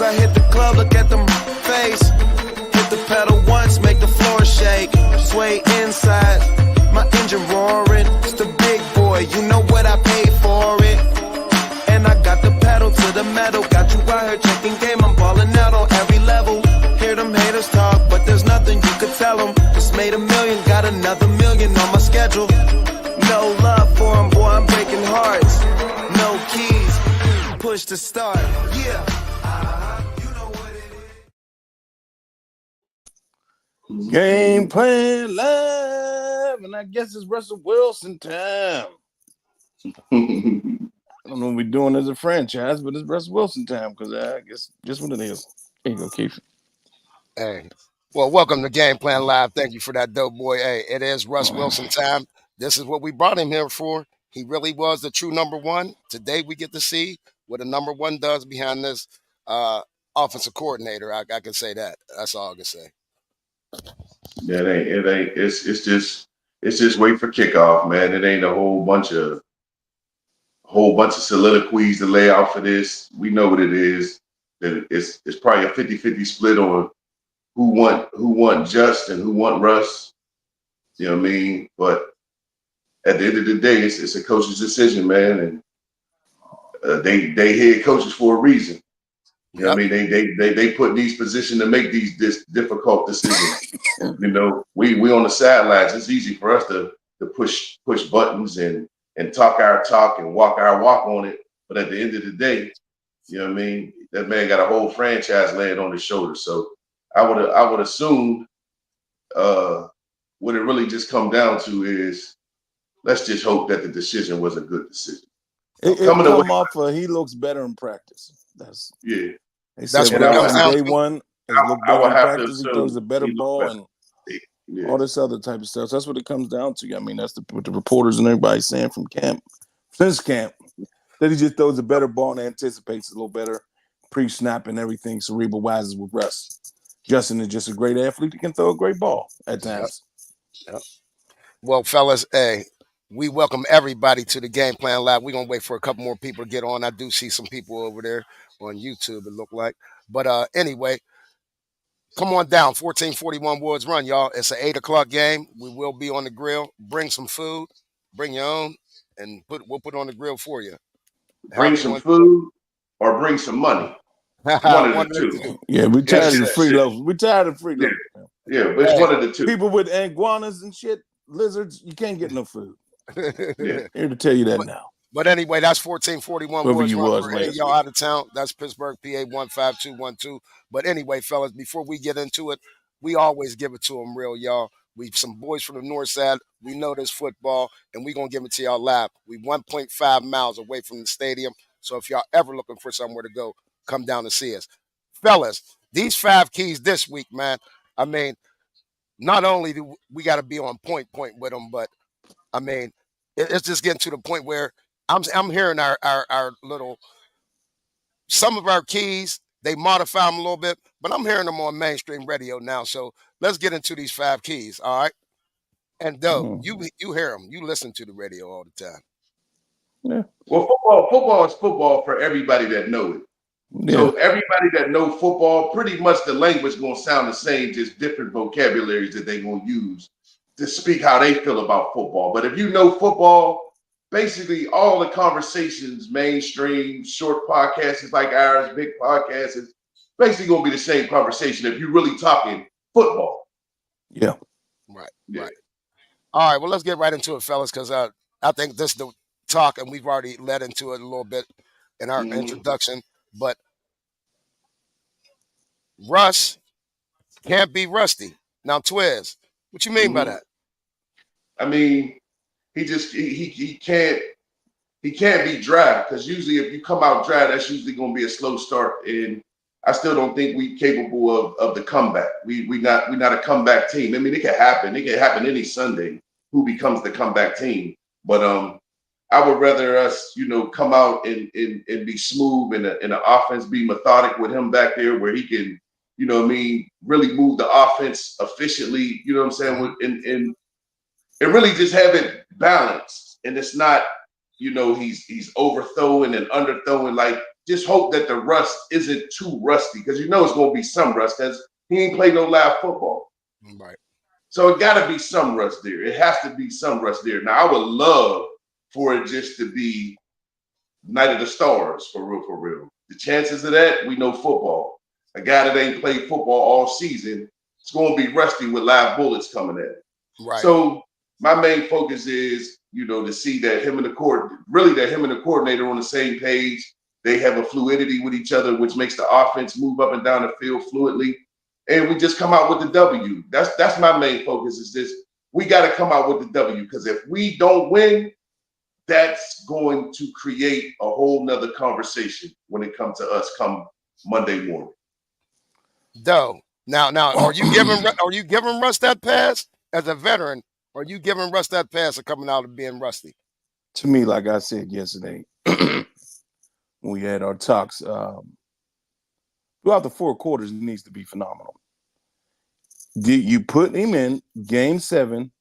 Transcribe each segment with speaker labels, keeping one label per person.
Speaker 1: I hit the club, look at them face. Hit the pedal once, make the floor shake. Sway inside, my engine roaring. It's the big boy, you know what I paid for it. And I got the pedal to the metal. Got you out here checking game, I'm balling out on every level. Hear them haters talk, but there's nothing you could tell them. Just made $1 million, got another $1 million on my schedule. No love for them, boy, I'm breaking hearts. No keys, push to start, yeah. You know what it is.
Speaker 2: Game Plan Live, and I guess it's Russell Wilson time. I don't know what we're doing as a franchise, but it's Russell Wilson time because I guess just what it is. There you go, Keith.
Speaker 3: Hey, well, welcome to Game Plan Live. Thank you for that, dope boy. Hey, it is Russ Wilson time. This is what we brought him here for. He really was the true number one. Today we get to see what a number one does behind this offensive coordinator. I can say that. That's all I can say.
Speaker 4: Yeah, it ain't. It's just wait for kickoff, man. It ain't a whole bunch of soliloquies to lay out for this. We know what it is. That it's probably a 50-50 split on who want Just and who want Russ. You know what I mean? But at the end of the day, it's a coach's decision, man, and they head coaches for a reason. You know what I mean? They put in these positions to make these difficult decisions. You know, we on the sidelines. It's easy for us to push buttons and talk our talk and walk our walk on it. But at the end of the day, you know what I mean? That man got a whole franchise laying on his shoulders. So I would assume what it really just come down to is let's just hope that the decision was a good decision.
Speaker 2: It come off he looks better in practice. That's
Speaker 3: That's what it comes down
Speaker 2: day
Speaker 3: to.
Speaker 2: one. He looked better in practice. He throws a better ball and all this other type of stuff. So that's what it comes down to. I mean, that's what the reporters and everybody saying from since camp, that he just throws a better ball and anticipates a little better pre-snap and everything cerebral wise with Russ. Justin is just a great athlete. He can throw a great ball at times.
Speaker 3: Yep. Well, fellas, hey, we welcome everybody to the Game Plan Live. We're going to wait for a couple more people to get on. I do see some people over there on YouTube, it looked like. But anyway, come on down, 1441 Woods Run, y'all. It's an 8 o'clock game. We will be on the grill. Bring some food. Bring your own, and we'll put it on the grill for you.
Speaker 4: Bring some food or bring some money. One of the two.
Speaker 2: Yeah, we're tired of free loaf. We're tired of free loaf.
Speaker 4: Yeah, but it's one of the two.
Speaker 2: People with iguanas and shit, lizards, you can't get no food.
Speaker 4: Yeah.
Speaker 2: Here to tell you that now.
Speaker 3: But anyway, that's 1441
Speaker 2: Whoever
Speaker 3: Woods
Speaker 2: you
Speaker 3: Run.
Speaker 2: was,
Speaker 3: Y'all out of town. That's Pittsburgh, PA 15212. But anyway, fellas, before we get into it, we always give it to them real, y'all. We some boys from the north side. We know this football, and we're going to give it to y'all live. We 1.5 miles away from the stadium. So if y'all ever looking for somewhere to go, come down to see us. Fellas, these 5 keys this week, man. I mean, not only do we got to be on point with them, but I mean, it's just getting to the point where I'm hearing our little, some of our keys, they modify them a little bit, but I'm hearing them on mainstream radio now. So let's get into these 5 keys, all right? And Doug, you hear them. You listen to the radio all the time.
Speaker 2: Yeah.
Speaker 4: Well, football is football for everybody that know it. Yeah. So everybody that know football, pretty much the language going to sound the same, just different vocabularies that they're going to use to speak how they feel about football. But if you know football, basically all the conversations, mainstream, short podcasts like ours, big podcasts, is basically going to be the same conversation if you're really talking football.
Speaker 2: Yeah.
Speaker 3: Right. All right, well, let's get right into it, fellas, because I think this is the talk, and we've already led into it a little bit in our introduction. But Russ can't be rusty. Now, Twiz, what you mean by that?
Speaker 4: I mean, he can't be dry, because usually if you come out dry, that's usually going to be a slow start. And I still don't think we're capable of the comeback. We're not a comeback team. I mean, it can happen. It can happen any Sunday who becomes the comeback team. But I would rather us, come out and be smooth and the offense be methodic with him back there, where he can, really move the offense efficiently. You know what I'm saying? And really just have it balanced. And it's not, he's overthrowing and underthrowing. Like, just hope that the rust isn't too rusty, because you know it's going to be some rust because he ain't played no live football.
Speaker 3: Right.
Speaker 4: So it got to be some rust there. It has to be some rust there. Now, I would love for it just to be Night of the Stars, for real, for real. The chances of that, we know football. A guy that ain't played football all season, it's going to be rusty with live bullets coming at it.
Speaker 3: Right.
Speaker 4: So my main focus is, to see that him and the coordinator on the same page. They have a fluidity with each other, which makes the offense move up and down the field fluidly. And we just come out with the W. That's my main focus is this. We got to come out with the W, because if we don't win, that's going to create a whole nother conversation when it comes to us come Monday morning.
Speaker 3: Doe. Now, are you giving Russ that pass as a veteran? Or are you giving Russ that pass of coming out of being rusty?
Speaker 2: To me, like I said yesterday, when we had our talks, throughout the 4 quarters, it needs to be phenomenal. You put him in Game 7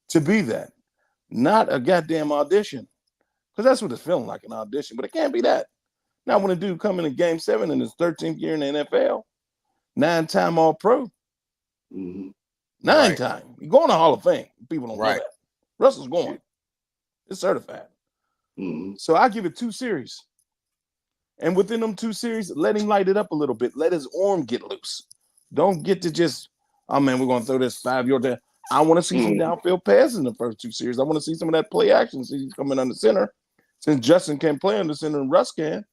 Speaker 2: to be that, not a goddamn audition, because that's what it's feeling like, an audition. But it can't be that. Now, when a dude come in Game 7 in his 13th year in the NFL, 9-time All-Pro, 9-time, he's going to Hall of Fame. People don't know that. Russell's going. It's certified. So I give it 2 series. And within them 2 series, let him light it up a little bit. Let his arm get loose. Don't get to just, oh man, we're going to throw this 5-yard down. I want to see some downfield passes in the first 2 series. I want to see some of that play action. See he's coming under center. Since Justin can't play under center and Russ can,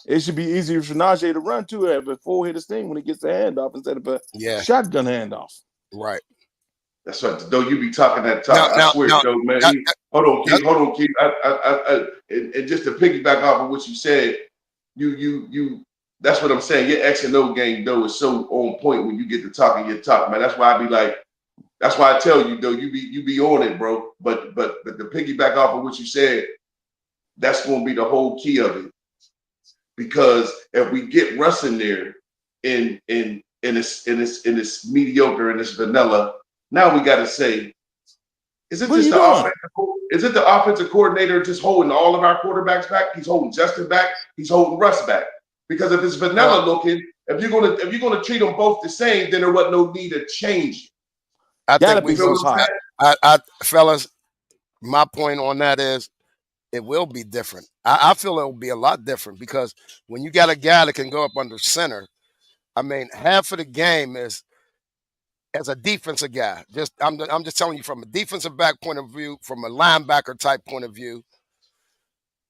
Speaker 2: it should be easier for Najee to run to it before he hit his thing when he gets the handoff instead of a shotgun handoff.
Speaker 3: Right.
Speaker 4: That's right. Though you be talking that talk, I swear, though, man. Hold on, Keith. And just to piggyback off of what you said, you. That's what I'm saying. Your X and O game, though, is so on point when you get to talking your talk, man. That's why I be like, that's why I tell you, though, you be on it, bro. But to piggyback off of what you said, that's going to be the whole key of it. Because if we get Russ in there in this mediocre and this vanilla, now we got to say, is it the offensive coordinator just holding all of our quarterbacks back? He's holding Justin back. He's holding Russ back. Because if it's vanilla looking, if you're gonna treat them both the same, then there wasn't no need to change.
Speaker 3: I think we will. Fellas, my point on that is it will be different. I feel it will be a lot different because when you got a guy that can go up under center, I mean, half of the game is as a defensive guy. I'm just telling you from a defensive back point of view, from a linebacker type point of view.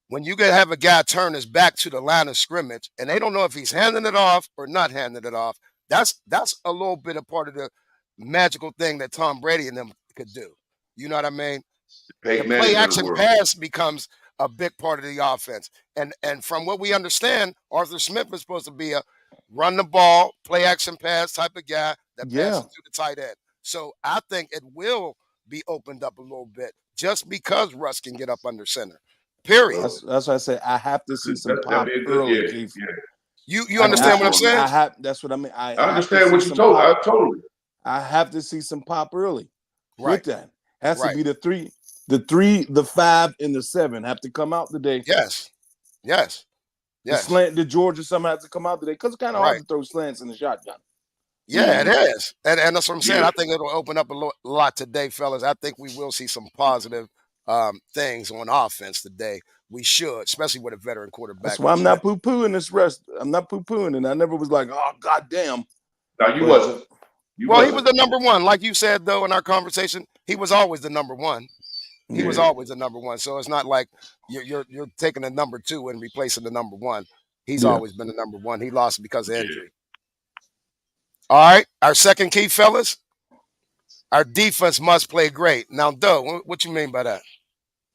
Speaker 3: When you can have a guy turn his back to the line of scrimmage and they don't know if he's handing it off or not handing it off, that's a little bit of part of the magical thing that Tom Brady and them could do. You know what I mean? The play action pass becomes a big part of the offense. And from what we understand, Arthur Smith is supposed to be a run the ball, play action pass type of guy that passes to the tight end. So I think it will be opened up a little bit just because Russ can get up under center. Period.
Speaker 2: That's why I say I have to see some pop early, Keith.
Speaker 3: You understand what I'm saying?
Speaker 2: That's what I mean. I
Speaker 4: understand what you told. Totally.
Speaker 2: I have to see some pop early. With that, has to be the 3, the 5, and the 7 have to come out today.
Speaker 3: Yes.
Speaker 2: The slant, the Georgia, some have to come out today because it's kind of hard to throw slants in the shotgun.
Speaker 3: Yeah, it is, and that's what I'm saying. I think it'll open up a lot today, fellas. I think we will see some positive things on offense today. We should, especially with a veteran quarterback.
Speaker 2: That's why I'm not poo-pooing this rest. I'm not poo-pooing, and I never was like, oh, goddamn.
Speaker 4: No, you wasn't.
Speaker 3: He was the number one. Like you said, though, in our conversation, he was always the number one. He was always the number one. So it's not like you're taking the number 2 and replacing the number 1. He's always been the number 1. He lost because of injury. All right, our second key, fellas. Our defense must play great. Now, Doe, what you mean by that?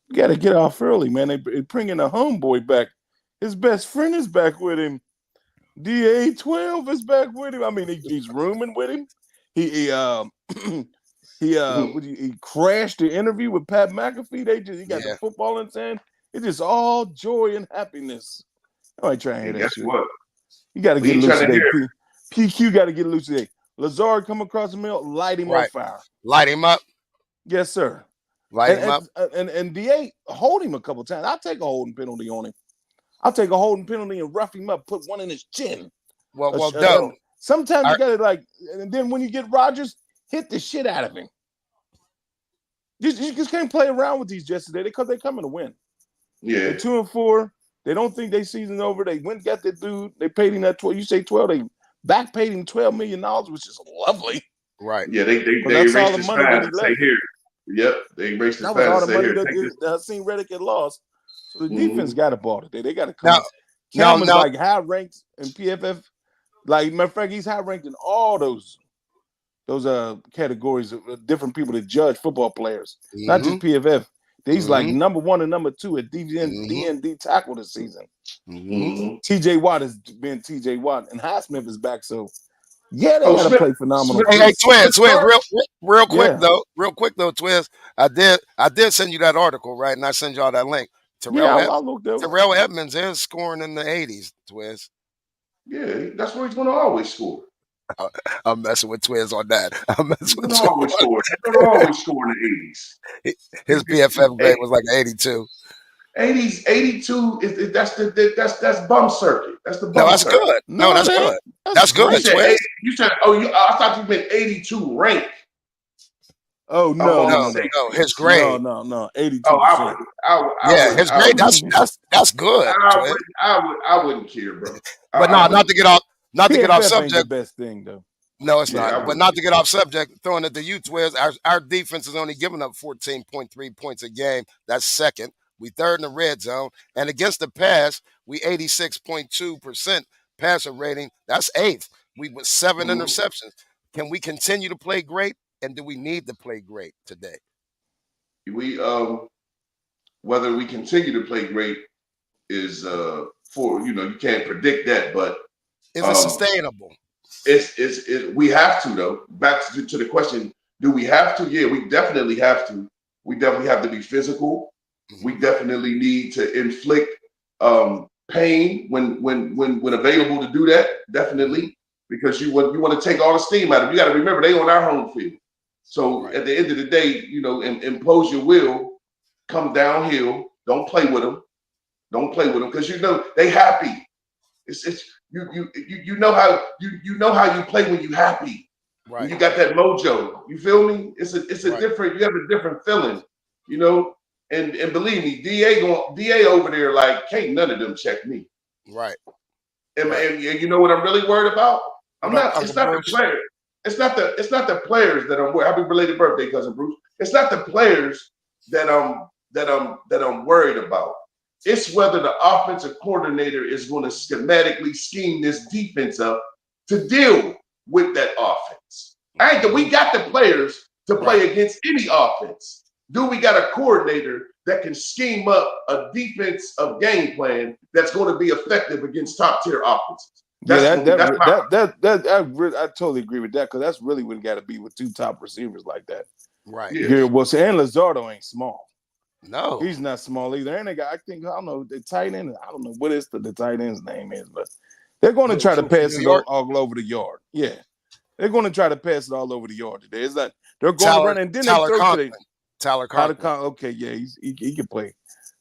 Speaker 2: You got to get off early, man. They bringing a homeboy back. His best friend is back with him. DA12 is back with him. I mean, he's rooming with him. He crashed the interview with Pat McAfee. He got the football in his hand. It's just all joy and happiness. I ain't trying to hear that shit. What? You got to get loose today. PQ got to get loose today. Lazard come across the middle, light him on fire.
Speaker 3: Light him up.
Speaker 2: Yes, sir.
Speaker 3: Light him up.
Speaker 2: And DA hold him a couple times. I'll take a holding penalty on him. I'll take a holding penalty and rough him up, put one in his chin.
Speaker 3: Well, Doe.
Speaker 2: Sometimes you gotta like, and then when you get Rodgers, hit the shit out of him. You just can't play around with these Jets today because they're coming to win.
Speaker 4: Yeah.
Speaker 2: They're 2-4. They don't think their season's over. They went and got that dude. They paid him that 12. You say 12. They back paid him $12 million, which is lovely.
Speaker 3: Right.
Speaker 4: Yeah, they erased his fine and say here. Yep, they erased his fine and say here. That was all the money
Speaker 2: that Hakeem Reddick had lost. So the defense got a ball today. They got to come. Cam is like high ranked in PFF. Like, matter of fact, he's high ranked in all those categories of different people that judge football players, not just PFF. He's like number 1 and number 2 at DND tackle this season. TJ Watt has been TJ Watt, and Highsmith is back. So yeah, they gotta play phenomenal.
Speaker 3: Hey, Twiz, real quick though, Twiz. I did send you that article, right? And I send y'all that link. Terrell Edmonds is scoring in the 80s, Twiz.
Speaker 4: Yeah, that's where he's gonna always score.
Speaker 3: I'm messing with Twiz on that.
Speaker 4: He's gonna always score. He's gonna always score in the
Speaker 3: 80s. His PFF grade was like 82.
Speaker 4: 80s, 82 that's bum circuit. That's the bum.
Speaker 3: No, that's
Speaker 4: circuit.
Speaker 3: good. No, that's good. That's good.
Speaker 4: You said, I thought you meant 82 rank.
Speaker 2: Oh no.
Speaker 3: His grade.
Speaker 2: No. 82%.
Speaker 3: Oh, his grade. That's good.
Speaker 4: I wouldn't care, bro.
Speaker 3: But not to get off. Not to get off subject.
Speaker 2: Ain't the best thing though.
Speaker 3: No, it's not. But not to get off subject, throwing it to you, Twiz. Our defense is only giving up 14.3 points a game. That's second. We third in the red zone. And against the pass, we 86.2% passer rating. That's eighth. We with 7 interceptions. Can we continue to play great? And do we need to play great today?
Speaker 4: We whether we continue to play great is you can't predict that, but
Speaker 3: is it sustainable?
Speaker 4: We have to though. Back to the question, do we have to? Yeah, we definitely have to. We definitely have to be physical. We definitely need to inflict pain when available to do that. Definitely, because you want to take all the steam out of them. You got to remember they on our home field. So at the end of the day, impose your will, come downhill. Don't play with them. Don't play with them because they happy. It's you know how you play when you happy. Right. When you got that mojo. You feel me? It's a different. You have a different feeling. And believe me, DA over there like can't none of them check me.
Speaker 3: Right.
Speaker 4: And you know what I'm really worried about? It's not the players. It's not the players that I'm worried. Happy belated birthday, cousin Bruce. It's not the players that I'm worried about. It's whether the offensive coordinator is going to schematically scheme this defense up to deal with that offense. We got the players to play against any offense. Do we got a coordinator that can scheme up a defensive game plan that's going to be effective against top tier offenses?
Speaker 2: I totally agree with that because that's really what it got to be with 2 top receivers like that.
Speaker 3: Right.
Speaker 2: Yeah. Garrett Wilson and Lizardo ain't small.
Speaker 3: No,
Speaker 2: he's not small either. And they got, I don't know, the tight end. I don't know what the tight end's name is, but they're going to try to pass it all over the yard. Yeah, they're going to try to pass it all over the yard today. It's like they're going to run and then they throw today.
Speaker 3: Tyler Conklin.
Speaker 2: Okay, yeah, he can play.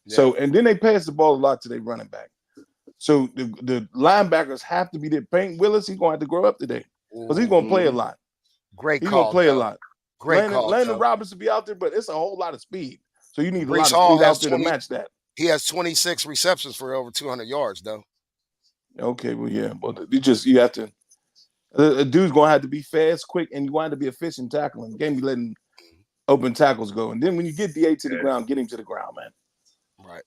Speaker 2: Yeah. So and then they pass the ball a lot to their running back. So the linebackers have to be there. Payne Willis, he's going to have to grow up today because he's going to play a lot.
Speaker 3: Great
Speaker 2: he's
Speaker 3: call.
Speaker 2: He's going to play a lot.
Speaker 3: Great call.
Speaker 2: Landon Robinson be out there, but it's a whole lot of speed. So you need a lot of speed out there to match that.
Speaker 3: He has 26 receptions for over 200 yards, though.
Speaker 2: Okay, well, yeah, but you have to. A dude's going to have to be fast, quick, and you want to be efficient tackling. You can't be letting open tackles go. And then when you get DA to the ground, get him to the ground, man.
Speaker 3: Right.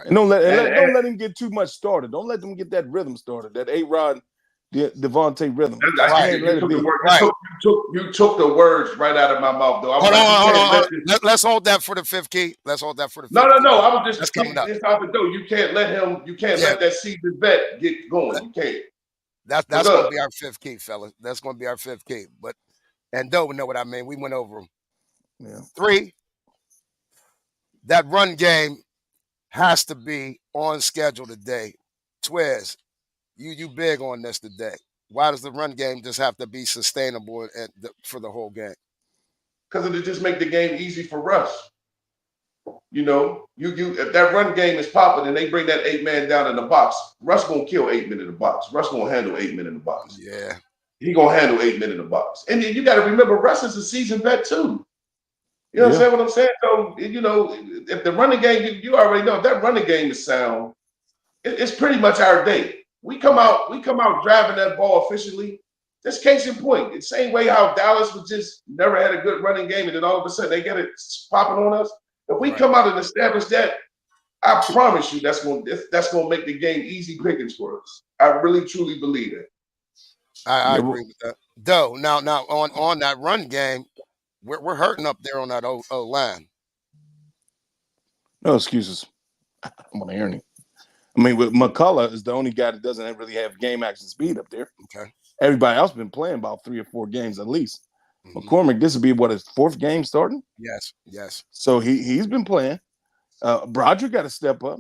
Speaker 2: And don't let him get too much started. Don't let them get that rhythm started. That A-Rod, Devontae rhythm.
Speaker 4: You took the words right out of my mouth, though.
Speaker 3: Hold on. Let's hold that for the fifth key. No.
Speaker 4: I was just coming up. This off the door. You can't let him. You can't let that seasoned vet get going. You can't.
Speaker 3: That's going to be our fifth key, fellas. That's going to be our fifth key. And Doe would know what I mean. We went over them.
Speaker 2: Yeah.
Speaker 3: 3. That run game has to be on schedule today. Twiz, you big on this today. Why does the run game just have to be sustainable for the whole game?
Speaker 4: Because it'll just make the game easy for Russ. You know, you if that run game is popping and they bring that 8-man down in the box, Russ gonna kill 8 men in the box. Russ gonna handle 8 men in the box.
Speaker 3: Yeah.
Speaker 4: He gonna handle 8 men in the box. And then you got to remember, Russ is a seasoned vet too. You know what I'm saying? So you know, if the running game, you already know if that running game is sound, it's pretty much our day. We come out driving that ball efficiently. That's case in point. The same way how Dallas was just never had a good running game, and then all of a sudden they get it popping on us. If we come out and establish that, I promise you that's gonna make the game easy pickings for us. I really truly believe it.
Speaker 3: I agree with that. Though now on that run game, we're hurting up there on that O line.
Speaker 2: No excuses. I don't want to hear any. I mean, with McCullough is the only guy that doesn't really have game action speed up there.
Speaker 3: Okay.
Speaker 2: Everybody else been playing about 3 or 4 games at least. McCormick, this will be what, his 4th game starting?
Speaker 3: Yes.
Speaker 2: So he's been playing. Broderick got to step up.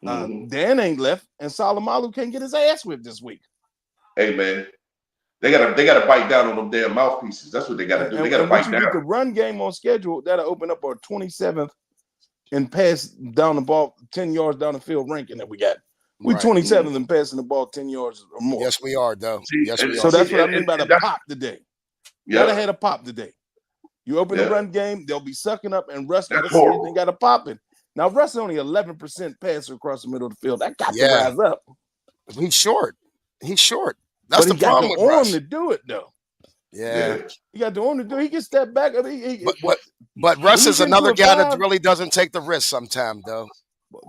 Speaker 2: Dan ain't left, and Salomalu can't get his ass whipped this week.
Speaker 4: Hey man, they gotta bite down on them damn mouthpieces. That's what they gotta do. They gotta bite down.
Speaker 2: Get the run game on schedule, that'll open up our 27th and pass down the ball 10 yards down the field ranking that we got. We 27th and passing the ball 10 yards or more.
Speaker 3: Yes, we are, though. Yes, we are.
Speaker 2: So that's what I mean by the pop today. Gotta have a pop today. You open the run game, they'll be sucking up, and Russ got to see if they got a popping. Now Russ is only 11% passer across the middle of the field. That got to rise up.
Speaker 3: He's short. That's the problem with Russ.
Speaker 2: He got the arm to do it, though.
Speaker 3: Yeah.
Speaker 2: He got the arm to do it. He can step back. I mean,
Speaker 3: but Russ is another guy that really doesn't take the risk sometimes, though.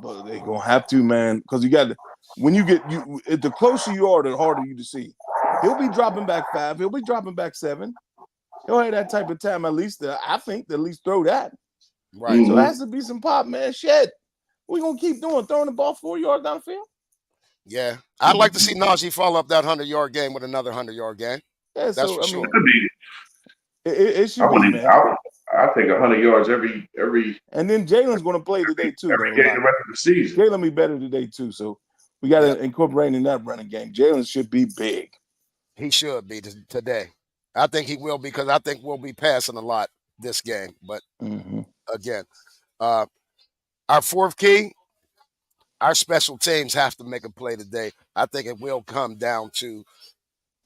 Speaker 2: But they're gonna have to, man, because you got to. When you get the closer you are, the harder you to see. He'll be dropping back 5. He'll be dropping back 7. He'll have that type of time at least. I think to at least throw that.
Speaker 3: Right.
Speaker 2: So it has to be some pop, man. Shit. We're gonna keep throwing the ball 4 yards down the field.
Speaker 3: Yeah. I'd like to see Najee follow up that 100-yard game with another 100-yard game.
Speaker 2: Yeah,
Speaker 3: that's for sure.
Speaker 2: It should be, man.
Speaker 4: I think 100 yards every.
Speaker 2: And then Jalen's going to play today too.
Speaker 4: Every game the rest of the season.
Speaker 2: Jalen be better today too. So we got to incorporate in that running game. Jalen should be big.
Speaker 3: He should be today. I think he will, because I think we'll be passing a lot this game. But again, our 4th key, our special teams have to make a play today. I think it will come down to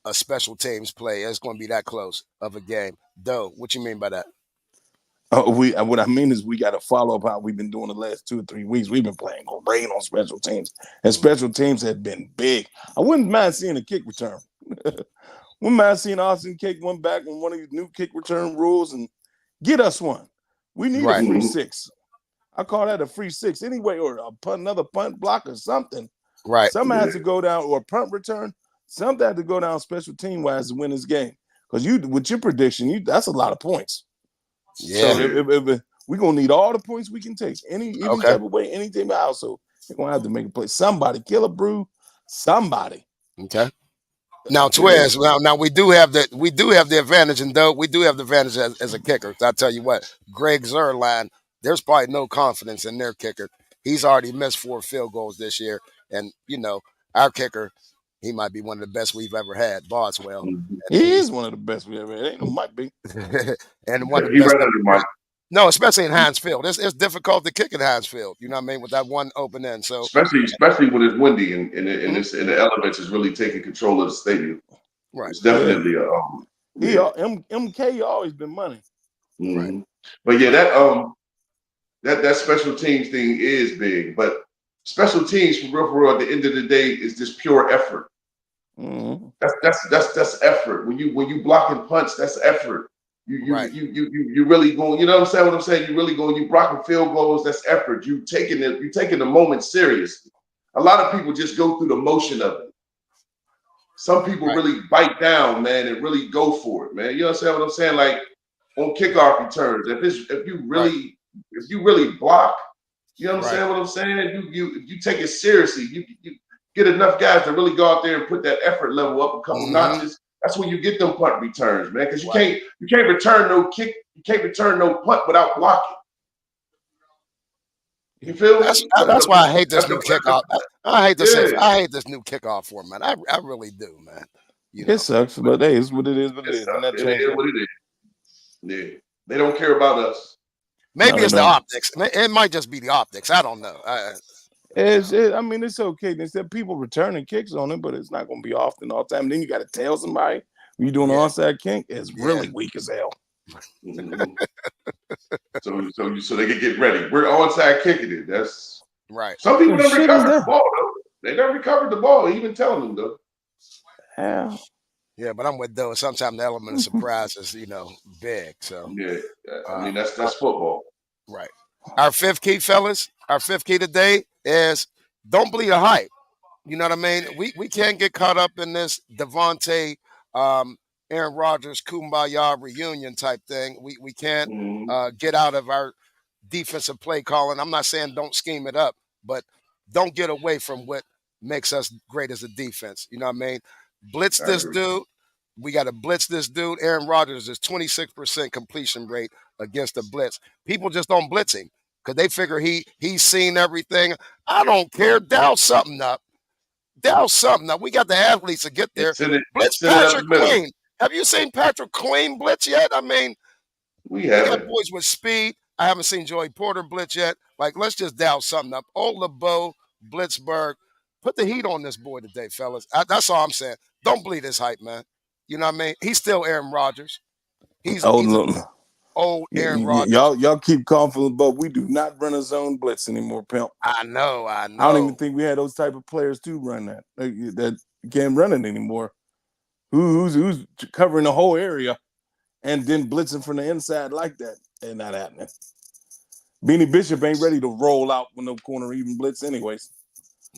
Speaker 3: a special teams play. It's going to be that close of a game. Though, what you mean by that?
Speaker 2: What I mean is we got to follow up how we've been doing the last 2 or 3 weeks. We've been playing great on special teams, and special teams have been big. I wouldn't mind seeing a kick return. Wouldn't mind seeing Austin kick one back on one of these new kick return rules and get us one. We need a free 6. I call that a free 6 anyway, or another punt block or something.
Speaker 3: Right.
Speaker 2: Something has to go down, or a punt return. Something has to go down special team wise to win this game. Because with your prediction, that's a lot of points.
Speaker 3: Yeah.
Speaker 2: So if we're gonna need all the points we can take, any type of way, anything out. So they're gonna have to make a play. Somebody kill a brew. Somebody.
Speaker 3: Okay. Now, Twiz, now we do have the advantage, and though we do have the advantage as a kicker. I tell you what, Greg Zuerlein, there's probably no confidence in their kicker. He's already missed 4 field goals this year, and our kicker, he might be one of the best we've ever had, Boswell.
Speaker 2: He is one of the best we ever had. Ain't no might be.
Speaker 3: And one of the best. No, especially in Heinz Field. It's difficult to kick at Heinz Field. You know what I mean? With that one open end. So
Speaker 4: especially when it's windy and the elements is really taking control of the stadium.
Speaker 3: Right.
Speaker 4: It's definitely
Speaker 2: MK always been money.
Speaker 4: Right. But yeah, that special teams thing is big. But special teams for real at the end of the day is just pure effort. That's effort. When you blocking punts, that's effort. You really going, you know what I'm saying? You really going, you blocking field goals, that's effort. You taking the moment seriously. A lot of people just go through the motion of it. Some people really bite down, man, and really go for it, man. You understand what I'm saying? Like on kickoff returns, if you really block, you understand what I'm saying? You take it seriously. You get enough guys to really go out there and put that effort level up a couple notches. That's when you get them punt returns, man. Because you can't return no kick, you can't return no punt without blocking. You feel me?
Speaker 3: That's why I hate this new kickoff. I hate this new kickoff format. I really do, man.
Speaker 2: It sucks, but it's what it is. What it is.
Speaker 4: It is what it is. Yeah, they don't care about us.
Speaker 3: Maybe
Speaker 2: No, they
Speaker 3: it's the
Speaker 2: don't.
Speaker 3: optics. It might just be the optics. I don't know.
Speaker 2: I mean, it's okay. There's people returning kicks on it, but it's not going to be often all the time. Then you got to tell somebody when you're doing an
Speaker 3: Yeah,
Speaker 2: onside kick. It's
Speaker 3: yeah,
Speaker 2: really weak as hell.
Speaker 4: Mhm. So they can get ready. We're onside kicking it. That's
Speaker 3: right.
Speaker 4: some people
Speaker 2: The
Speaker 4: don't
Speaker 2: shit is
Speaker 4: recover the
Speaker 2: that.
Speaker 4: ball though. They don't recover the ball. Even telling them though.
Speaker 2: Yeah.
Speaker 3: Yeah, but I'm with those. Sometimes the element of surprise is, big. So,
Speaker 4: Yeah, I
Speaker 3: uh,
Speaker 4: mean that's football.
Speaker 3: right. Our fifth key, fellas, our fifth key today is don't believe the hype. You know what I mean? We can't get caught up in this Devontae, um, Aaron Rodgers, Kumbaya reunion type thing. We can't
Speaker 4: Mhm.
Speaker 3: get out of our defensive play calling. I'm not saying don't scheme it up, but don't get away from what makes us great as a defense. You know what I mean? Blitz
Speaker 4: I
Speaker 3: this
Speaker 4: agree.
Speaker 3: dude. We got to blitz this dude. Aaron Rodgers is 26% completion rate against the blitz. People just don't blitz him because they figure he's seen everything. I don't care. Dial something up. Dial something up. We got the athletes to get
Speaker 4: And
Speaker 3: there.
Speaker 4: send it
Speaker 3: Blitz
Speaker 4: send it up the
Speaker 3: Patrick
Speaker 4: middle.
Speaker 3: Queen. Have you seen Patrick Queen blitz yet? I mean,
Speaker 4: We
Speaker 3: we got
Speaker 4: haven't.
Speaker 3: boys with speed. I haven't seen Joey Porter blitz yet. Like, let's just dial something up. Old LeBeau, Blitzberg. Put the heat on this boy today, fellas. That's all I'm saying. Don't believe this hype, man. You know what I mean? He's still Aaron Rodgers.
Speaker 2: Oh,
Speaker 3: He's an
Speaker 2: look.
Speaker 3: old Aaron Rodgers.
Speaker 2: Y'all keep confident, but we do not run a zone blitz anymore, pimp.
Speaker 3: I know,
Speaker 2: I don't even think we had those type of players to run that. That can't run it anymore. Who's covering the whole area and then blitzing from the inside like that? Ain't not happening. Beanie Bishop ain't ready to roll out when no corner even blitz anyways.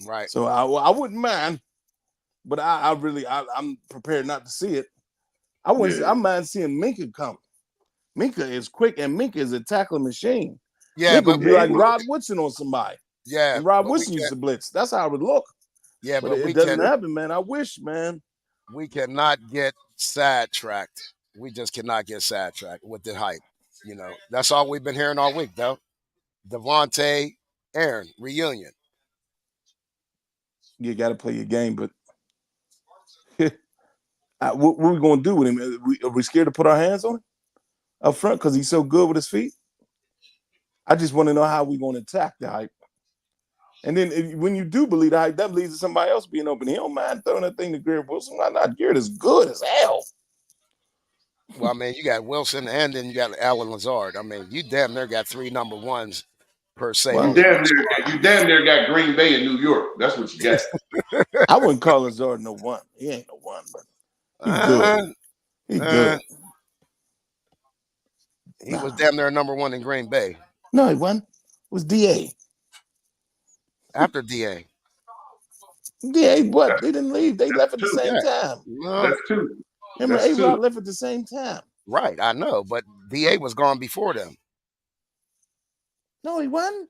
Speaker 3: Right.
Speaker 2: So I wouldn't mind, but I'm prepared not to see it. I
Speaker 4: Yeah.
Speaker 2: mind seeing Minka come. Minka is quick and Minka is a tackling machine.
Speaker 3: Yeah,
Speaker 2: Minka
Speaker 3: but
Speaker 2: would be
Speaker 4: Yeah, he
Speaker 2: like
Speaker 4: was.
Speaker 2: Rod Woodson on somebody.
Speaker 3: yeah,
Speaker 2: And Rod
Speaker 3: but we
Speaker 2: Woodson used
Speaker 3: can't.
Speaker 2: to blitz. That's how it would look.
Speaker 3: Yeah,
Speaker 2: But
Speaker 3: but
Speaker 2: it
Speaker 3: we
Speaker 2: doesn't
Speaker 3: can.
Speaker 2: happen, man. I wish, man.
Speaker 3: We cannot get sidetracked. We just cannot get sidetracked with the hype. That's all we've been hearing all week, though. Devontae, Aaron reunion.
Speaker 2: You got to play your game, but what are we going to do with him? Are we scared to put our hands on him up front because he's so good with his feet? I just want to know how we're going to attack the hype. And then when you do believe the hype, that leads to somebody else being open. He don't mind throwing that thing to Garrett Wilson. Why not? Garrett is good as hell.
Speaker 3: Well, I mean, you got Wilson and then you got Alan Lazard. I mean, you damn near got three number ones per se
Speaker 2: Well,
Speaker 3: on your
Speaker 4: You damn near got Green Bay in New York. That's what you got.
Speaker 2: I wouldn't call Lazard no one. He ain't no one, but he good.
Speaker 3: squad.
Speaker 2: He
Speaker 3: Uh,
Speaker 2: good.
Speaker 3: he was
Speaker 2: Nah.
Speaker 3: damn near number one in Green Bay
Speaker 2: No, he wasn't. It was DA.
Speaker 3: after DA.
Speaker 2: DA, what?
Speaker 4: That's
Speaker 2: They didn't leave. They left at the
Speaker 4: two.
Speaker 2: same
Speaker 3: Yeah.
Speaker 2: time.
Speaker 3: No,
Speaker 4: That's two.
Speaker 2: Remember,
Speaker 4: That's two.
Speaker 2: A-Rod left at the same time.
Speaker 3: right. I know, but DA was gone before them.
Speaker 2: No, he wasn't.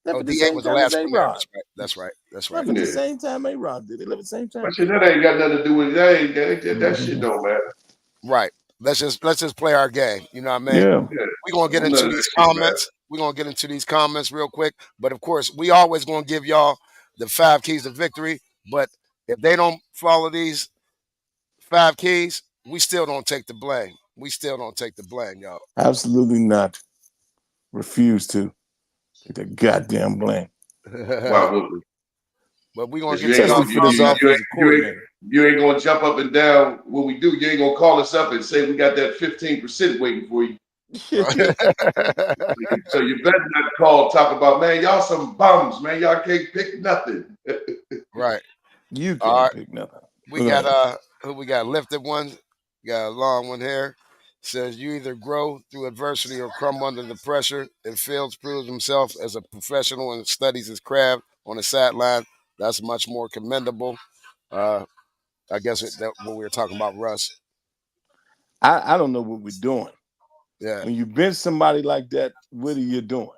Speaker 2: Left
Speaker 3: Oh,
Speaker 2: at the
Speaker 3: DA
Speaker 2: same
Speaker 3: was the
Speaker 2: time as
Speaker 3: last one there.
Speaker 2: A-Rod.
Speaker 3: That's right. That's right. That's right.
Speaker 2: Left at the
Speaker 4: Yeah.
Speaker 2: same time A-Rod did. They left at the same
Speaker 4: But
Speaker 2: time.
Speaker 4: shit, that ain't got nothing to do with that shit don't matter.
Speaker 3: Right. Let's just play our game. You know what I mean?
Speaker 2: Yeah.
Speaker 4: Yeah.
Speaker 3: We're gonna get
Speaker 4: None
Speaker 3: into
Speaker 4: of that
Speaker 3: these
Speaker 4: shit matter.
Speaker 3: comments. We're gonna get into these comments real quick. But of course, we always gonna give y'all the 5 keys to victory. But if they don't follow these 5 keys, we still don't take the blame. We still don't take the blame, y'all.
Speaker 2: Absolutely not. Refuse to. Take the goddamn blame.
Speaker 4: Why would we?
Speaker 3: But we're gonna
Speaker 4: Because
Speaker 3: get to y'all
Speaker 2: Especially for this
Speaker 3: comments.
Speaker 2: offensive coordinator.
Speaker 4: you ain't gonna jump up and down when we do. You ain't gonna call us up and say we got that 15% waiting for you. So you better not talk about, man, y'all some bums, man. Y'all can't pick nothing.
Speaker 3: Right.
Speaker 2: You
Speaker 3: All
Speaker 2: can't
Speaker 3: right.
Speaker 2: pick nothing.
Speaker 3: We got who we got lifted one, got a long one here. Says you either grow through adversity or crumble under the pressure. If Fields proves himself as a professional and studies his craft on the sideline, that's much more commendable. Uh, I guess that what we were talking about, Russ.
Speaker 2: I don't know what we're doing.
Speaker 3: Yeah,
Speaker 2: When you bench somebody like that, what are you doing?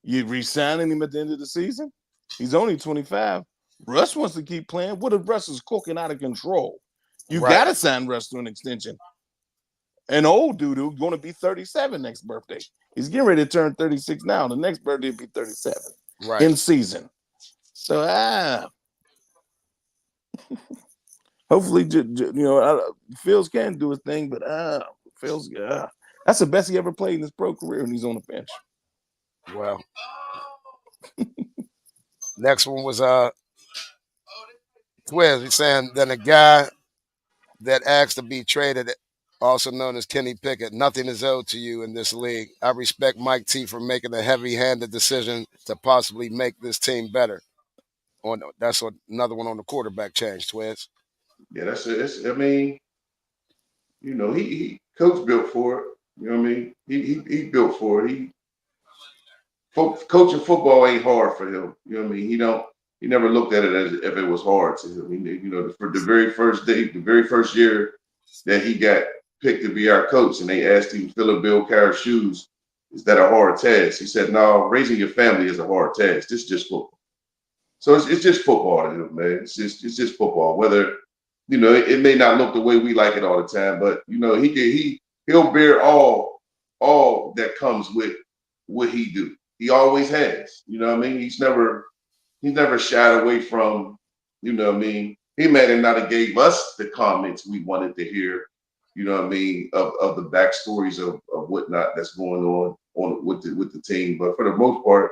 Speaker 2: You re-signing him at the end of the season? He's only 25. Russ wants to keep playing. What if Russ is cooking out of control? You
Speaker 3: right,
Speaker 2: got to sign Russ to an extension. An old dude who's going to be 37 next birthday. He's getting ready to turn 36 now. The next birthday will be 37
Speaker 3: right.
Speaker 2: in season. So, hopefully, Fields can do his thing, but Fields, that's the best he ever played in his pro career, and he's on the bench.
Speaker 3: Well, next one was Twiz. He's saying then a guy that asked to be traded, also known as Kenny Pickett. Nothing is owed to you in this league. I respect Mike T for making a heavy-handed decision to possibly make this team better. That's another one on the quarterback change, Twiz.
Speaker 4: Yeah, that's it. I mean, he coach built for it. You know what I mean? He built for it. Coaching football ain't hard for him. You know what I mean? He never looked at it as if it was hard to him. For the very first day, the very first year that he got picked to be our coach, and they asked him to fill a Bill Cowher's shoes, is that a hard task? He said, no, raising your family is a hard task. This is just football. So it's just football to him, man. It's just football. Whether it may not look the way we like it all the time, but he'll bear all that comes with what he do. He always has. You know what I mean? He's never shied away from. You know what I mean? He may have not have gave us the comments we wanted to hear. You know what I mean? Of the backstories of whatnot that's going on with the team, but for the most part,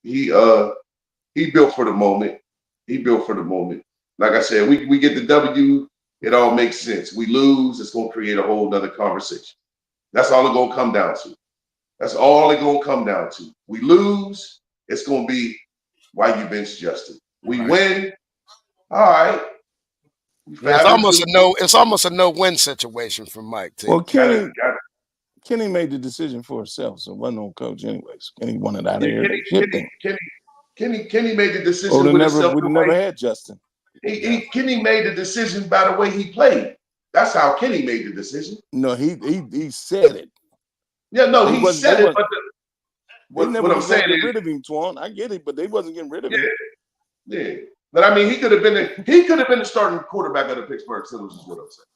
Speaker 4: he built for the moment. He built for the moment. Like I said, we get the W, it all makes sense. We lose, it's going to create a whole nother conversation. That's all it's going to come down to. That's all it's going to come down to. We lose, it's going to be why you bench Justin. We win, all right.
Speaker 3: Yeah, it's almost a no-win situation for Mike. Too.
Speaker 2: Well, Kenny made the decision for himself, so it wasn't on coach anyways. Kenny wanted out of here.
Speaker 4: Kenny made the decision with himself.
Speaker 2: We'd never had Justin.
Speaker 4: Kenny made the decision by the way he played. That's how Kenny made the decision.
Speaker 2: No, he said it.
Speaker 4: Yeah, no, he said it. But
Speaker 2: what I'm saying is, get rid of him, Twan. I get it, but they wasn't getting rid of him.
Speaker 4: Yeah, but I mean, he could have been the starting quarterback of the Pittsburgh Steelers. Is what I'm saying.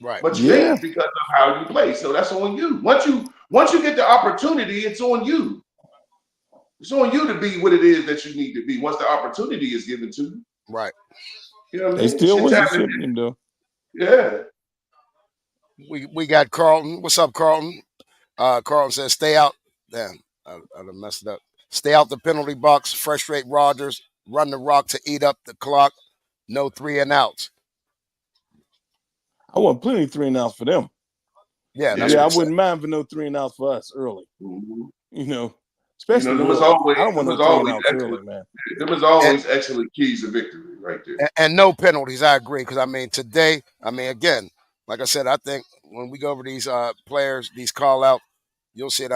Speaker 3: Right.
Speaker 4: But you ain't because of how you play. So that's on you. Once you get the opportunity, it's on you. It's on you to be what it is that you need to be once the opportunity is given to you.
Speaker 3: Right.
Speaker 4: You know what I
Speaker 2: mean? They still wasn't
Speaker 4: shipping
Speaker 2: him though.
Speaker 4: Yeah.
Speaker 3: We got Carlton. What's up, Carlton? Carlton says, stay out. Damn, I done messed it up. Stay out the penalty box, frustrate Rodgers, run the rock to eat up the clock. No 3 and outs.
Speaker 2: I want plenty of 3 and outs for them.
Speaker 3: Yeah,
Speaker 2: I wouldn't mind for no 3 and outs for us early.
Speaker 4: Mm-hmm.
Speaker 2: Especially
Speaker 4: there was always,
Speaker 2: I don't want no 3 and outs early, man.
Speaker 4: There was always excellent keys to victory right there.
Speaker 3: And no penalties, I agree. Because, today, again, like I said, I think when we go over these players, these call-out, you'll see it.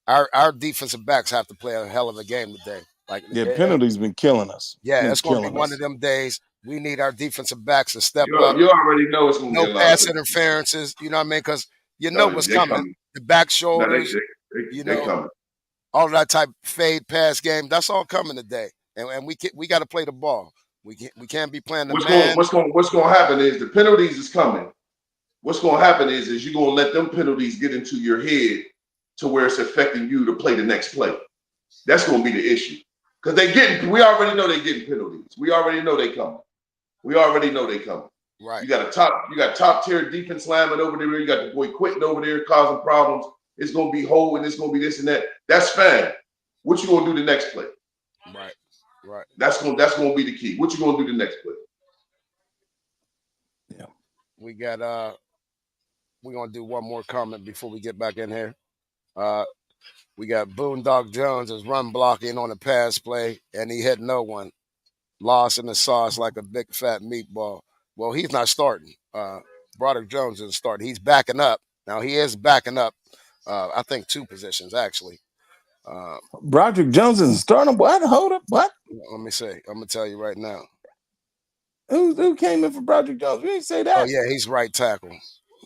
Speaker 3: Our defensive backs have to play a hell of a game today.
Speaker 2: Penalties been killing us.
Speaker 3: Yeah, it's going to be one of them days. We need our defensive backs to step up.
Speaker 4: You already know it's going to be
Speaker 3: no pass interferences. You know what I mean? Because what's coming. The back shoulders.
Speaker 4: They coming.
Speaker 3: All of that type of fade pass game. That's all coming today, and we got to play the ball. We can't be playing the man.
Speaker 4: What's going to happen is the penalties is coming. What's going to happen is you're going to let them penalties get into your head to where it's affecting you to play the next play. That's going to be the issue because we already know they're getting penalties. We already know they coming.
Speaker 3: Right.
Speaker 4: You got top tier defense lineman over there. You got the boy Quentin over there causing problems. It's going to be whole and it's going to be this and that. That's fine. What you going to do the next play?
Speaker 3: Right.
Speaker 4: That's going to be the key. What you going to do the next play?
Speaker 3: Yeah. We got we're going to do one more comment before we get back in here. We got Boondock Jones is run blocking on a pass play, and he hit no one. Lost in the sauce like a big fat meatball. Well, he's not starting. Broderick Jones isn't starting. He's backing up. Now, he is backing up, I think, 2 positions, actually.
Speaker 2: Broderick Jones isn't starting? What? Hold up. What?
Speaker 3: Let me see. I'm going to tell you right now.
Speaker 2: Who came in for Broderick Jones? We didn't say that.
Speaker 3: Oh, yeah, he's right tackle.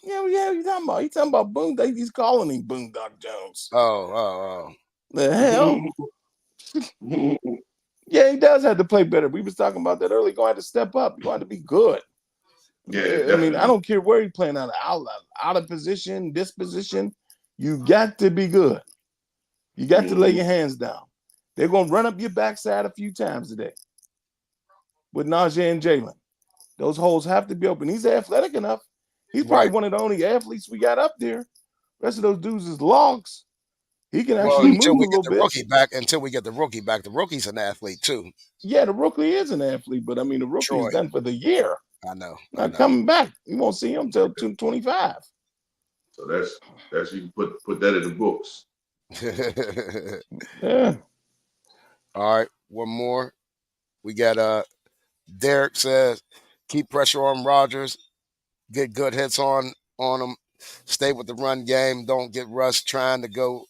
Speaker 2: Yeah, you talking about? He's talking about Boondock. He's calling him Boondock Jones.
Speaker 3: Oh.
Speaker 2: The hell? Yeah, he does have to play better. We was talking about that earlier. He's going to have to step up. He's going to be good.
Speaker 4: Yeah,
Speaker 2: I don't care where he's playing out of position, this position. You got to be good. You got to lay your hands down. They're going to run up your backside a few times today with Najee and Jalen. Those holes have to be open. He's athletic enough. He's probably one of the only athletes we got up there. The rest of those dudes is logs. He can
Speaker 3: Well,
Speaker 2: actually
Speaker 3: until
Speaker 2: move a
Speaker 3: we get
Speaker 2: little
Speaker 3: the
Speaker 2: bit.
Speaker 3: rookie back, the rookie's an athlete too.
Speaker 2: Yeah, the rookie is an athlete, but I mean, the rookie is
Speaker 3: Troy,
Speaker 2: done for the year.
Speaker 3: I know, I
Speaker 2: Not
Speaker 3: know.
Speaker 2: coming back. You won't see him till 225.
Speaker 4: So that's you can put that in the books.
Speaker 2: Yeah.
Speaker 3: All right, one more. We got Derek says, keep pressure on Rodgers, get good hits on him, stay with the run game, don't get Russ trying to go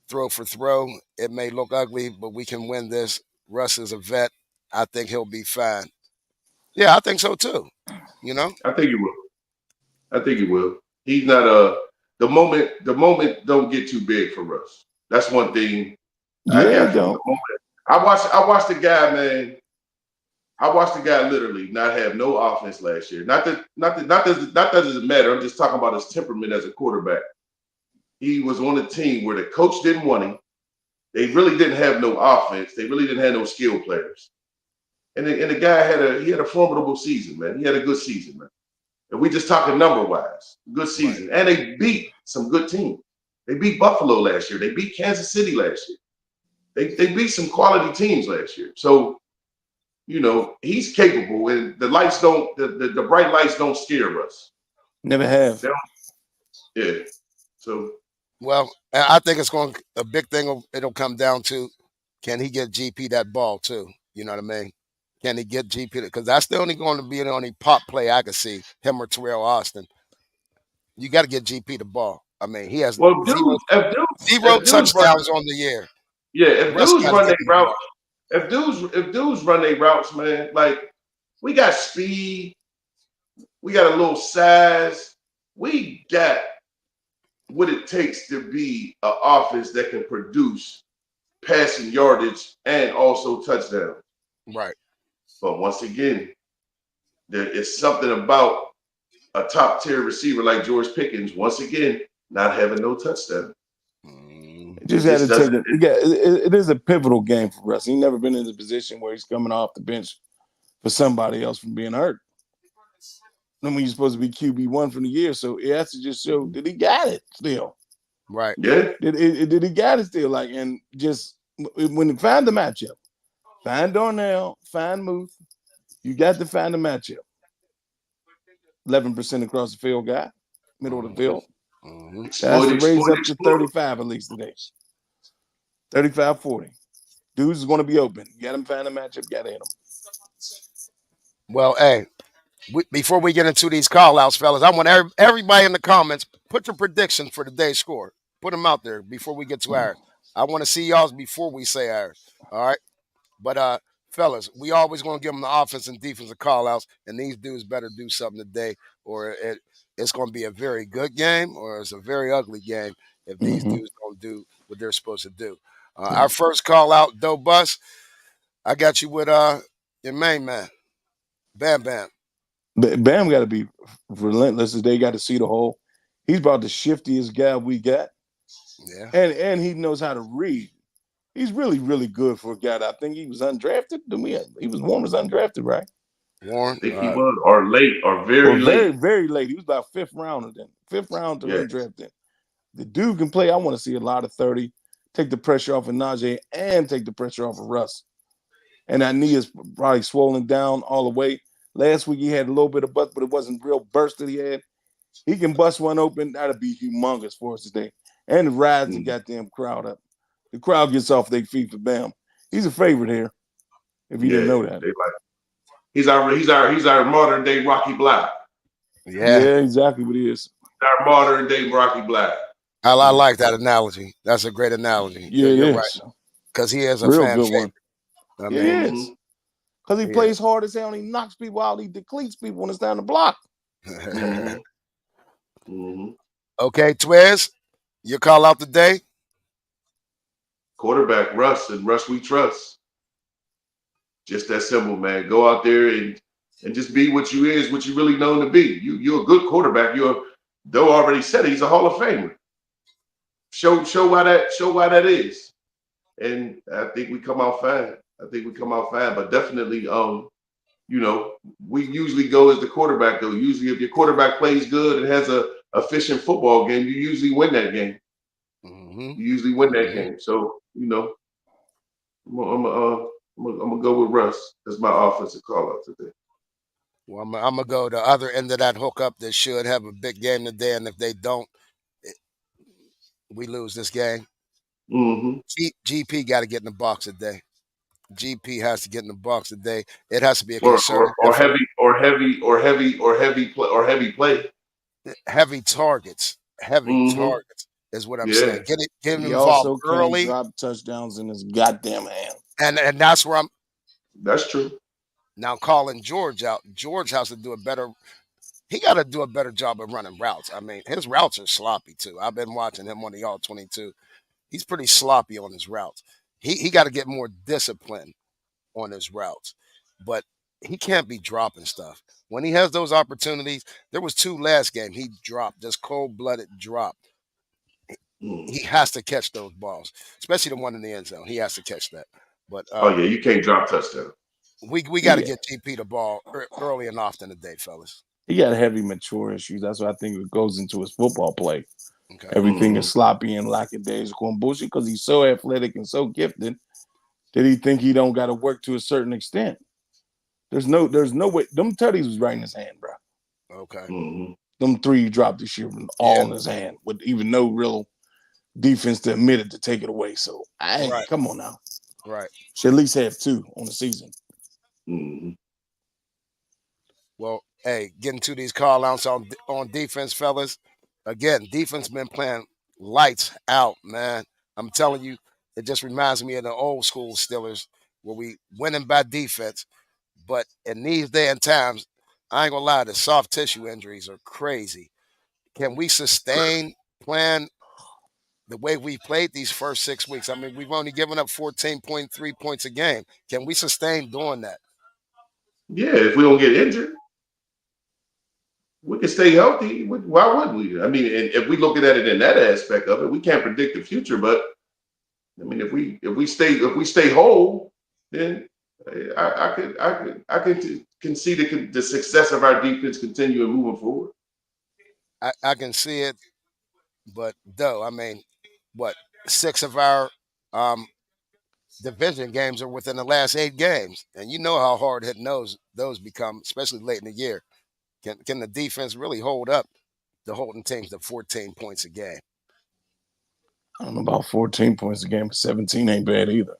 Speaker 3: throw for throw. It may look ugly, but we can win this. Russ is a vet. I think he'll be fine. Yeah, I think so too. You know?
Speaker 4: I think he will. I think he will. He's not a the moment don't get too big for us. That's one thing I
Speaker 2: Yeah, he
Speaker 4: got from the
Speaker 2: don't.
Speaker 4: moment. I watched the guy, man. I watched the guy literally not have no offense last year. Not that it doesn't matter. I'm just talking about his temperament as a quarterback. He was on a team where the coach didn't want him. They really didn't have no offense. They really didn't have no skill players. And the guy had a formidable season, man. He had a good season, man. And we just talking number wise, good
Speaker 3: Right.
Speaker 4: season. And they beat some good teams. They beat Buffalo last year. They beat Kansas City last year. They beat some quality teams last year. So, he's capable, and the lights don't the bright lights don't scare us.
Speaker 2: Never have.
Speaker 4: They don't- yeah. So
Speaker 3: Well, I think it's going a big thing. It'll come down to, can he get GP that ball too? You know what I mean? Can he get GP? Because that's the only going to be the only pop play I can see him or Terrell Austin. You got to get GP the ball. I mean, he has
Speaker 4: well,
Speaker 3: zero
Speaker 4: dudes, if dudes,
Speaker 3: zero
Speaker 4: if dudes run,
Speaker 3: touchdowns on the year.
Speaker 4: yeah, if
Speaker 3: Russ
Speaker 4: dudes
Speaker 3: got to
Speaker 4: run
Speaker 3: get
Speaker 4: their
Speaker 3: him the
Speaker 4: routes,
Speaker 3: ball.
Speaker 4: if dudes run their routes, man, like we got speed, we got a little size, we got what it takes to be an offense that can produce passing yardage and also touchdowns.
Speaker 3: Right.
Speaker 4: But once again, there is something about a top tier receiver like George Pickens, once again, not having no touchdown.
Speaker 3: Mm,
Speaker 2: It
Speaker 4: It
Speaker 2: just had
Speaker 4: just
Speaker 2: to take
Speaker 4: doesn't.
Speaker 2: him. It is a pivotal game for Russ. He's never been in a position where he's coming off the bench for somebody else from being hurt. I mean, you're supposed to be QB1 from the year, so it has to just show that he got it still.
Speaker 3: right.
Speaker 4: Yeah.
Speaker 2: Did he got it still? Like, and just when he find the matchup, find Darnell, find Muth, you got to find the matchup. 11% across the field guy, middle of the
Speaker 3: Mm-hmm.
Speaker 2: field.
Speaker 3: Mm-hmm.
Speaker 2: That has to raise up to
Speaker 4: Exploit.
Speaker 2: 35 at least today. 35, 40. Dudes is going to be open. You got him find a matchup, got to hit him.
Speaker 3: Well, hey, before we get into these call outs, fellas, I want everybody in the comments, put your predictions for today's score. Put them out there before we get to ours. I want to see y'all's before we say ours. All right. But fellas, we always gonna give them the offense and defensive call outs, and these dudes better do something today, or it's gonna be a very good game or it's a very ugly game if these
Speaker 2: Mm-hmm.
Speaker 3: dudes don't do what they're supposed to do. Our first call out, Doe Bus, I got you with your main man, Bam Bam.
Speaker 2: Bam got to be relentless. They got to see the hole. He's about the shiftiest guy we got,
Speaker 3: Yeah.
Speaker 2: and he knows how to read. He's really, really good for a guy that I think he was undrafted. He was one was undrafted, right?
Speaker 3: Warren.
Speaker 4: I think he was, or late, or very
Speaker 2: Or very,
Speaker 4: late.
Speaker 2: very late. He was about fifth rounder then. Fifth round to
Speaker 4: Yeah.
Speaker 2: undrafted. The dude can play. I want to see a lot of 30. Take the pressure off of Najee and take the pressure off of Russ. And that knee is probably swollen down all the way. Last week he had a little bit of bust, but it wasn't real burst that he had. He can bust one open. That'd be humongous for us today. And it rides the goddamn crowd up. The crowd gets off their feet for Bam. He's a favorite here. If you didn't
Speaker 4: Yeah.
Speaker 2: know that.
Speaker 4: They like he's our modern day Rocky Black.
Speaker 3: Yeah.
Speaker 2: Exactly what he is.
Speaker 4: Our modern day Rocky Black.
Speaker 3: I like that analogy. That's a great analogy.
Speaker 2: Yeah, it
Speaker 3: You're right.
Speaker 2: is.
Speaker 3: Because he is a
Speaker 2: Real
Speaker 3: fan
Speaker 2: good
Speaker 3: favorite.
Speaker 2: one.
Speaker 3: I
Speaker 2: It
Speaker 3: mean,
Speaker 2: is. Because he plays hard as hell and he knocks people out. He depletes people when it's down the block.
Speaker 4: Mm-hmm. Mm-hmm.
Speaker 3: Okay, Twiz, you call out today.
Speaker 4: Quarterback Russ, and Russ we trust. Just that simple, man. Go out there and just be what you really known to be. You're a good quarterback. Doe already said it, he's a Hall of Famer. Show why that is. And I think we come out fine. But definitely, we usually go as the quarterback though. Usually if your quarterback plays good and has a efficient football game, you usually win that game.
Speaker 3: Mm-hmm.
Speaker 4: You usually win that game. So I'm gonna go with Russ as my offensive call out today.
Speaker 3: Well, I'm gonna go the other end of that hookup. That should have a big game today, and if they don't, we lose this game.
Speaker 4: Mm-hmm.
Speaker 3: GP got to get in the box today. GP has to get in the box today. It has to be a
Speaker 4: Or
Speaker 3: concerted
Speaker 4: or
Speaker 3: effort.
Speaker 4: heavy play.
Speaker 3: Heavy targets. Heavy
Speaker 4: Mm-hmm.
Speaker 3: targets is what I'm
Speaker 4: Yeah.
Speaker 3: saying. Get him
Speaker 2: He
Speaker 3: involved
Speaker 2: also can't
Speaker 3: early,
Speaker 2: drop touchdowns in his goddamn hand.
Speaker 3: and that's where I'm
Speaker 4: That's true.
Speaker 3: now calling George out. George has to do a better. He got to do a better job of running routes. I mean, his routes are sloppy too. I've been watching him on the all 22. He's pretty sloppy on his routes. He got to get more discipline on his routes, but he can't be dropping stuff when he has those opportunities. There was 2 last game he dropped, just cold-blooded drop. He has to catch those balls, especially the one in the end zone. He has to catch that. But
Speaker 4: Oh yeah, you can't drop touchdown.
Speaker 3: we got to
Speaker 2: Yeah.
Speaker 3: get GP the ball early and often today, fellas.
Speaker 2: He got heavy mature issues. That's what I think it goes into his football play.
Speaker 3: Okay.
Speaker 2: Everything is sloppy and lackadaisical and bullshit because he's so athletic and so gifted that he think he don't got to work to a certain extent. There's no way. Them tutties was right in his hand, bro.
Speaker 3: Okay.
Speaker 4: Mm-hmm.
Speaker 2: Them 3 he dropped this year were all in his hand with even no real defense to admit it to take it away. So come on now.
Speaker 3: Right.
Speaker 2: Should at least have 2 on the season.
Speaker 4: Mm-hmm.
Speaker 3: Well, hey, getting to these call outs on defense, fellas. Again, defense been playing lights out, man. I'm telling you, it just reminds me of the old school Steelers where we winning by defense. But in these day and times, I ain't gonna lie, the soft tissue injuries are crazy. Can we sustain playing the way we played these first 6 weeks? I mean, we've only given up 14.3 points a game. Can we sustain doing that?
Speaker 4: Yeah, if we don't get injured, we can stay healthy. Why would we? I mean, and if we look at it in that aspect of it, we can't predict the future. But I mean, if we stay whole, then I can see the success of our defense continuing moving forward.
Speaker 3: I can see it, but though, I mean, what, 6 of our division games are within the last 8 games, and you know how hard hitting those become, especially late in the year. Can the defense really hold up to holding teams to 14 points a game?
Speaker 2: I don't know about 14 points a game, but 17 ain't bad either.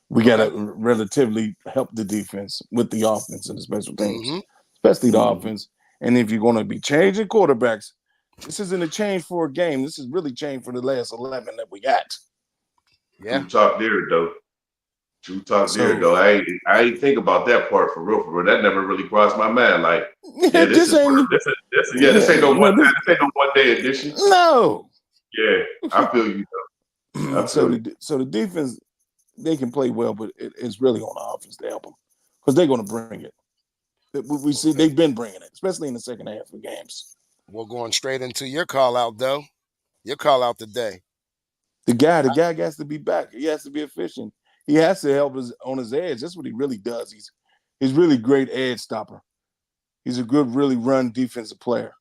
Speaker 2: We got to relatively help the defense with the offense and the special teams, especially the offense. And if you're going to be changing quarterbacks, this isn't a change for a game. This is really change for the last 11 that we got.
Speaker 3: Yeah.
Speaker 4: True talk there, though. I ain't think about that part for real. That never really crossed my mind. Like, this ain't no one day edition.
Speaker 2: No.
Speaker 4: Yeah, I feel you though.
Speaker 2: So the defense, they can play well, but it's really on the offense to help them because they're going to bring it. We see they've been bringing it, especially in the second half of games.
Speaker 3: We're going straight into your call out, though. Your call out today.
Speaker 2: The guy has to be back. He has to be efficient. He has to help us on his edge. That's what he really does. He's really great edge stopper. He's a good, really run defensive player.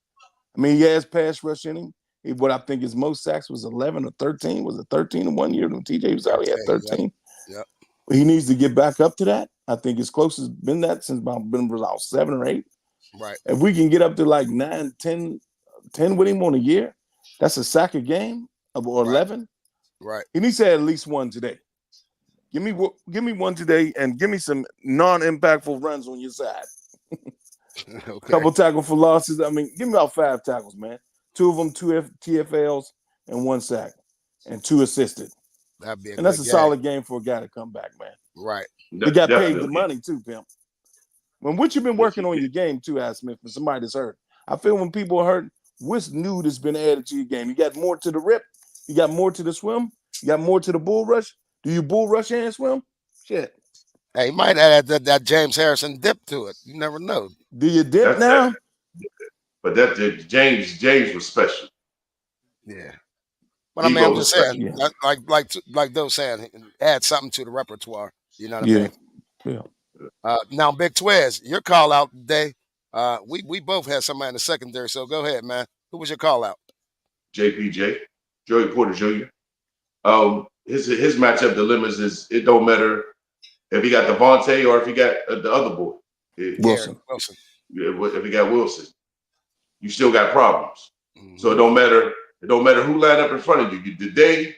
Speaker 2: I mean, he has pass rush in him. What I think his most sacks was 11 or 13. Was it 13 in 1 year when TJ was out? He had 13.
Speaker 3: Yep.
Speaker 2: He needs to get back up to that. I think his closest been that since been about 7 or 8.
Speaker 3: Right.
Speaker 2: If we can get up to like 9, 10 with him on a year, that's a sack a game or 11.
Speaker 3: Right.
Speaker 2: He needs to have at least one today. Give me one today and give me some non-impactful runs on your side.
Speaker 3: Okay.
Speaker 2: Couple tackle for losses. I mean, give me about 5 tackles, man. 2 of them, 2 TFLs, and 1 sack, and 2 assisted.
Speaker 3: That'd be
Speaker 2: and that's a solid game for a guy to come back, man.
Speaker 3: Right.
Speaker 2: He got paid the money too, pimp. What you been working on your game too, Al Smith, for somebody that's hurt. I feel when people are hurt, what's new that's been added to your game? You got more to the rip. You got more to the swim. You got more to the bull rush. Do you bull rush and swim? Shit.
Speaker 3: Hey, you might add that James Harrison dip to it. You never know.
Speaker 2: Do you dip now?
Speaker 4: But James was special.
Speaker 3: Yeah. But I mean, I'm just saying, like those saying, add something to the repertoire. You know what I mean?
Speaker 2: Yeah.
Speaker 3: Now, Big Twiz, your call out today. We both had somebody in the secondary, so go ahead, man. Who was your call out?
Speaker 4: JPJ, Joey Porter Jr. His matchup dilemmas is it don't matter if he got Devontae or if he got the other boy.
Speaker 3: Garrett
Speaker 2: Wilson.
Speaker 3: Wilson.
Speaker 4: If he got Wilson, you still got problems. So it
Speaker 3: Mm-hmm.
Speaker 4: don't matter. It don't matter who line up in front of you. The day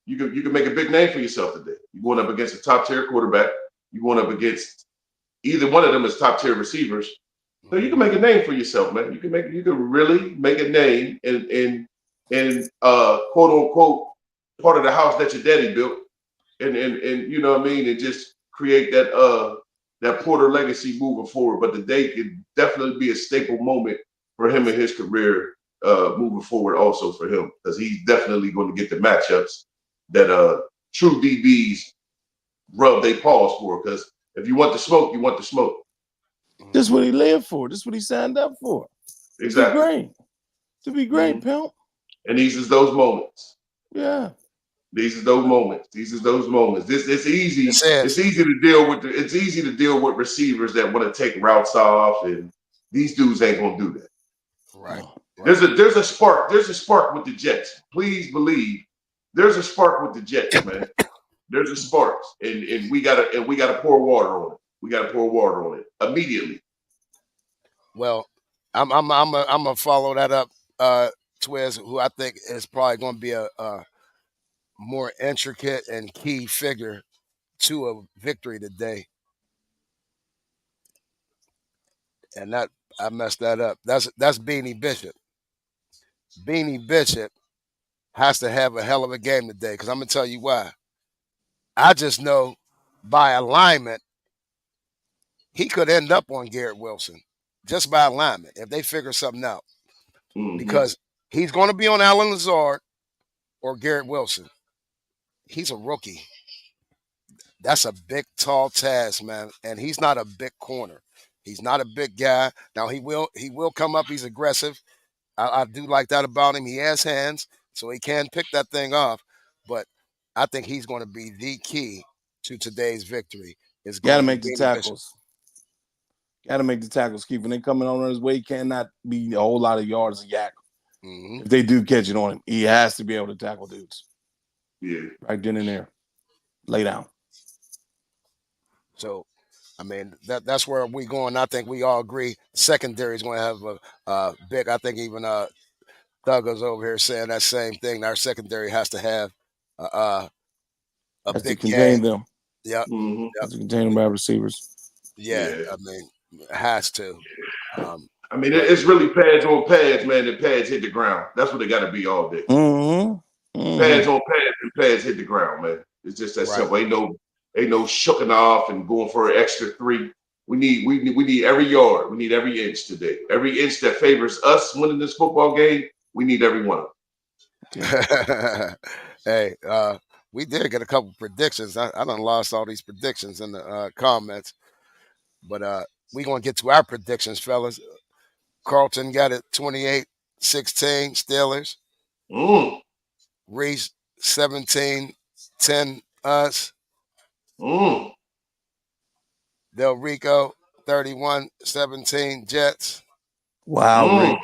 Speaker 4: you can make a big name for yourself today. You going up against a top tier quarterback. You going up against either one of them as top tier receivers. So you can make a name for yourself, man. You can really make a name in quote unquote part of the house that your daddy built, and you know what I mean, and just create that Porter legacy moving forward. But today could definitely be a staple moment for him in his career moving forward, also for him, because he's definitely going to get the matchups that true DBs rub their paws for. Because if you want the smoke, you want the smoke.
Speaker 2: This is what he lived for. This is what he signed up for. To be
Speaker 4: Exactly.
Speaker 2: great. To be great, pimp.
Speaker 4: And these is those moments.
Speaker 2: Yeah.
Speaker 4: These is those moments. These is those moments. It's easy. It's easy to deal with. It's easy to deal with receivers that want to take routes off, and these dudes ain't gonna do that.
Speaker 3: Right.
Speaker 4: There's a spark. There's a spark with the Jets. Please believe. There's a spark with the Jets, man. There's a spark, and we gotta pour water on it. We gotta pour water on it immediately.
Speaker 3: Well, I'm gonna follow that up, Twiz, who I think is probably going to be a more intricate and key figure to a victory today. And that I messed that up. That's Beanie Bishop. Beanie Bishop has to have a hell of a game today because I'm gonna tell you why. I just know by alignment he could end up on Garrett Wilson just by alignment if they figure something out because he's going to be on Alan Lazard or Garrett Wilson. He's a rookie. That's a big, tall task, man, and he's not a big corner. He's not a big guy. Now he will come up. He's aggressive. I do like that about him. He has hands, so he can pick that thing off. But I think he's going to be the key to today's victory. Is
Speaker 2: Got to
Speaker 3: going
Speaker 2: make the tackles. Got to make the tackles. Keep when they coming on his way, cannot be a whole lot of yards of yak. If they do catch it on him, he has to be able to tackle dudes.
Speaker 4: Yeah.
Speaker 2: Right then and there. Lay down.
Speaker 3: So, I mean, that's where we going. I think we all agree secondary is going to have a big. I think even Thug is over here saying that same thing. Our secondary has to have a big
Speaker 2: to contain
Speaker 3: game.
Speaker 2: them.
Speaker 3: Yep.
Speaker 2: Has to contain them by receivers.
Speaker 3: Yeah, I mean, it has to.
Speaker 4: I mean, it's really pads on pads, man. And pads hit the ground. That's what they got to be all day. Pads on pads and pads hit the ground, man. It's just that simple. Ain't no shooking off and going for an extra 3. We need every yard. We need every inch today. Every inch that favors us winning this football game, we need every one of
Speaker 3: them. Hey, we did get a couple predictions. I done lost all these predictions in the comments, but we gonna get to our predictions, fellas. Carlton got it 28-16 Steelers. Reese 17-10 us. Del Rico 31-17 Jets.
Speaker 2: Wow, Rick.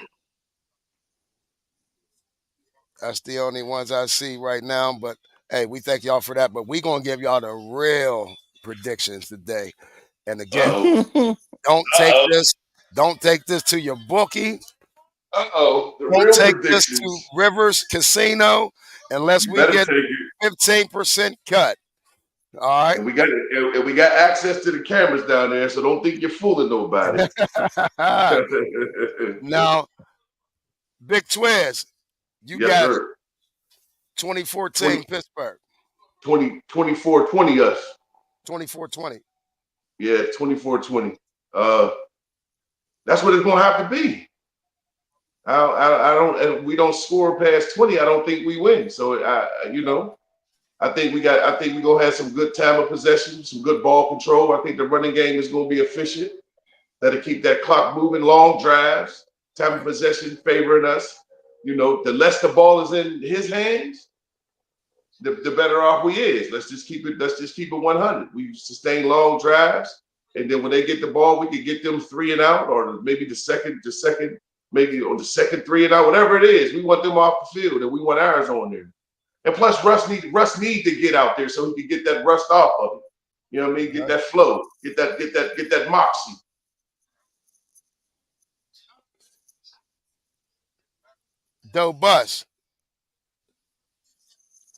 Speaker 3: That's the only ones I see right now. But hey, we thank y'all for that. But we gonna give y'all the real predictions today. And again, don't take this to your bookie. Don't take this to Rivers Casino unless we get 15% cut. All right.
Speaker 4: And we got access to the cameras down there, so don't think you're fooling nobody.
Speaker 3: Now, Big Twiz, you got 2014 Pittsburgh.
Speaker 4: 24-20 us.
Speaker 3: 24-20.
Speaker 4: Yeah, 24-20. That's what it's gonna have to be. I don't. We don't score past 20. I don't think we win. So I think we're gonna have some good time of possession, some good ball control. I think the running game is gonna be efficient. That'll keep that clock moving, long drives, time of possession favoring us. The less the ball is in his hands, the better off we is. Let's just keep it 100. We sustain long drives, and then when they get the ball, we can get them 3 and out, or maybe the second, maybe on the second 3 and out, whatever it is. We want them off the field, and we want ours on there. And plus, Russ need to get out there so he can get that rust off of him. You know what I mean? Get that flow, get that moxie.
Speaker 3: Doe Bus.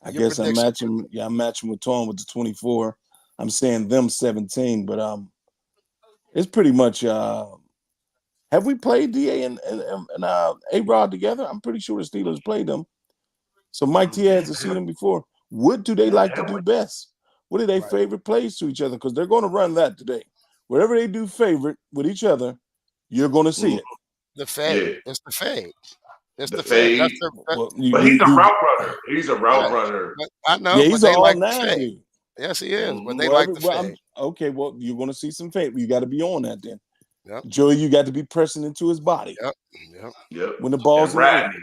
Speaker 2: I
Speaker 3: Your
Speaker 2: guess I'm
Speaker 3: prediction.
Speaker 2: matching. Yeah, I'm matching with Tom with the 24. I'm saying them 17, but it's pretty much. Have we played DA and A-Rod together? I'm pretty sure the Steelers played them. So Mike T hasn't seen them before. What do they like to do best? What are their favorite plays to each other? Because they're going to run that today. Whatever they do favorite with each other, you're going to see it.
Speaker 3: The fade.
Speaker 4: Yeah.
Speaker 3: It's the fade. It's
Speaker 4: The
Speaker 3: the fade.
Speaker 4: fade.
Speaker 2: Well,
Speaker 4: But he's a route runner. He's a route runner.
Speaker 3: But I know,
Speaker 2: yeah,
Speaker 3: but
Speaker 2: he's
Speaker 3: they
Speaker 2: an
Speaker 3: like the
Speaker 2: all-9
Speaker 3: fade.
Speaker 2: dude.
Speaker 3: Yes, he is. But they
Speaker 2: Well,
Speaker 3: like the fade.
Speaker 2: okay, well, you're going to see some fade. You got to be on that then.
Speaker 3: Yep.
Speaker 2: Joey, you got to be pressing into his body.
Speaker 4: Yep.
Speaker 2: When the ball's
Speaker 4: and
Speaker 2: in the air.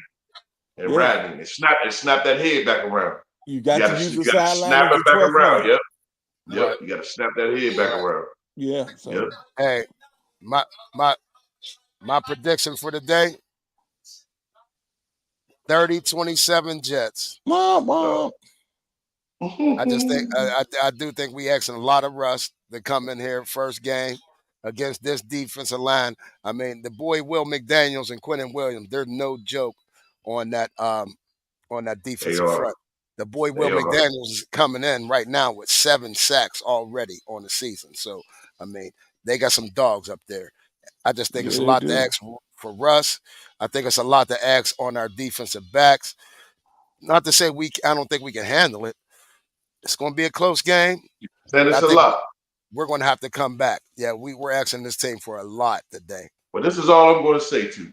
Speaker 4: And riding. And snap that head back around.
Speaker 2: You got to use the sideline.
Speaker 4: Snap it back around. Yep.
Speaker 3: Right.
Speaker 4: You got to snap that head back around.
Speaker 2: Yeah. So.
Speaker 3: Hey, my prediction for the day: 30-27 Jets.
Speaker 2: Mom.
Speaker 3: I just think I do think we asking a lot of rust to come in here first game against this defensive line. I mean, the boy Will McDaniels and Quentin Williams, they're no joke on that defensive front. The boy Will McDaniels is coming in right now with 7 sacks already on the season. So, I mean, they got some dogs up there. I just think it's a lot to ask for Russ. I think it's a lot to ask on our defensive backs. Not to say I don't think we can handle it. It's going to be a close game.
Speaker 4: Then it's a lot.
Speaker 3: We're going to have to come back. Yeah, we're asking this team for a lot today.
Speaker 4: Well, this is all I'm going to say to you.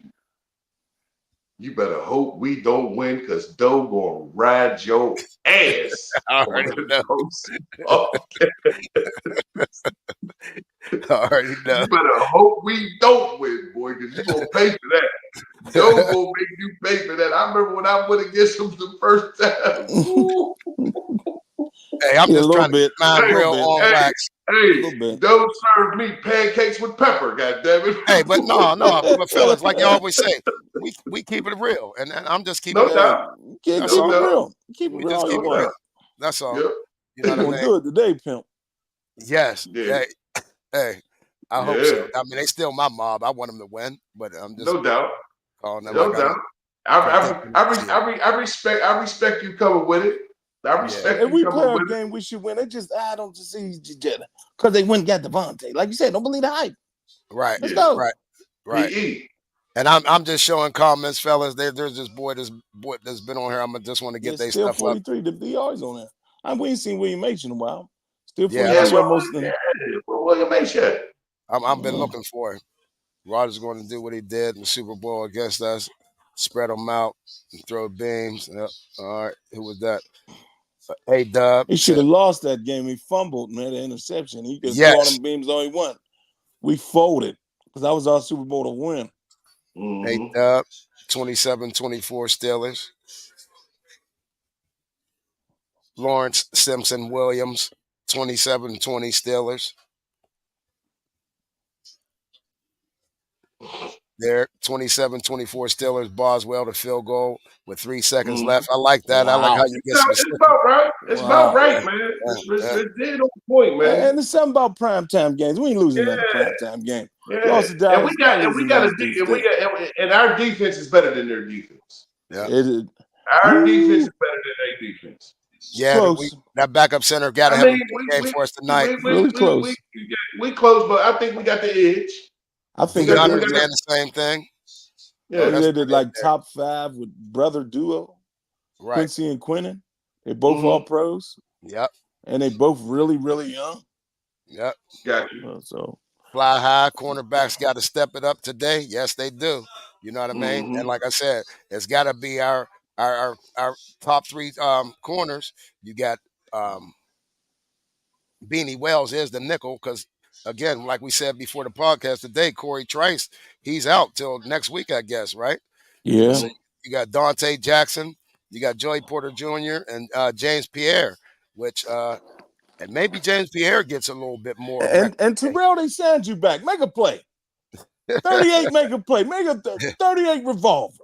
Speaker 4: You better hope we don't win because Doe going to ride your ass.
Speaker 3: I already know. I already know.
Speaker 4: You better hope we don't win, boy, because you're going to pay for that. Doe going to make you pay for that. I remember when I went against him the first time.
Speaker 3: Hey, I'm just trying to get mine real on wax.
Speaker 4: Hey, Doe served me pancakes with pepper, goddammit.
Speaker 3: Hey, but no, but fellas, like you always say, we keep it real, and I'm just keeping it real.
Speaker 2: Keep it real. Keep it
Speaker 3: just keep it real. That's all.
Speaker 4: Yep.
Speaker 3: You know what I mean?
Speaker 2: Do it today, pimp.
Speaker 3: Yes.
Speaker 4: Yeah.
Speaker 3: Hey, I hope so. I mean, they still my mob. I want them to win, but I'm just
Speaker 4: no doubt.
Speaker 3: calling them.
Speaker 4: No doubt. I respect you coming with it. I respect
Speaker 2: if we
Speaker 4: you
Speaker 2: play
Speaker 4: coming
Speaker 2: a
Speaker 4: with
Speaker 2: game, we should win. I don't just see because they went and got Devontae. Like you said, don't believe the hype.
Speaker 3: Right.
Speaker 2: Let's go.
Speaker 3: Right. And I'm just showing comments, fellas. There's this boy that's been on here. I'm just want to get their stuff
Speaker 2: 43.
Speaker 3: up.
Speaker 2: The always on there. We ain't seen William H in a while. Still 43
Speaker 4: Yeah,
Speaker 2: almost.
Speaker 4: William H.
Speaker 3: I've been looking for him. Rodgers going to do what he did in the Super Bowl against us. Spread them out and throw beams. Yep. All right. Who was that? Hey, Dub.
Speaker 2: He should have lost that game. He fumbled and had an interception. He could have thrown them beams all he wanted. We folded because that was our Super Bowl to win.
Speaker 4: Mm-hmm.
Speaker 3: Hey, Dub. 27-24 Steelers. Lawrence Simpson Williams. 27-20 Steelers. There, 27-24 Steelers. Boswell to field goal with 3 seconds left. I like that.
Speaker 2: Wow.
Speaker 3: I like how you get
Speaker 4: It's about right. It's about right, man. It's dead on point, man.
Speaker 2: And it's something about primetime games. We ain't losing another primetime game.
Speaker 4: Yeah.
Speaker 2: Lost to Dallas.
Speaker 4: And our defense is better than their defense.
Speaker 3: Yeah.
Speaker 4: Our defense is better than their defense.
Speaker 3: Yeah, that backup center got to have a game for us tonight.
Speaker 2: Really close.
Speaker 4: We close, but I think we got the edge.
Speaker 2: I think
Speaker 3: we understand the same thing.
Speaker 2: Yeah, they did like top 5 with brother duo,
Speaker 3: right?
Speaker 2: Quincy and Quentin. They both all pros.
Speaker 3: Yep.
Speaker 2: And they both really, really young.
Speaker 3: Yep.
Speaker 4: Got you.
Speaker 2: So
Speaker 3: fly high cornerbacks got to step it up today. Yes, they do. You know what I mean? And like I said, it's got to be our top 3 corners. You got Beanie Wells is the nickel because. Again, like we said before the podcast today, Corey Trice, he's out till next week, I guess, right?
Speaker 2: Yeah.
Speaker 3: So you got Dante Jackson, you got Joey Porter Jr., and James Pierre, which and maybe James Pierre gets a little bit more.
Speaker 2: And Terrell, they signed you back. Make a play. 38, make a play. Make a 38 revolver.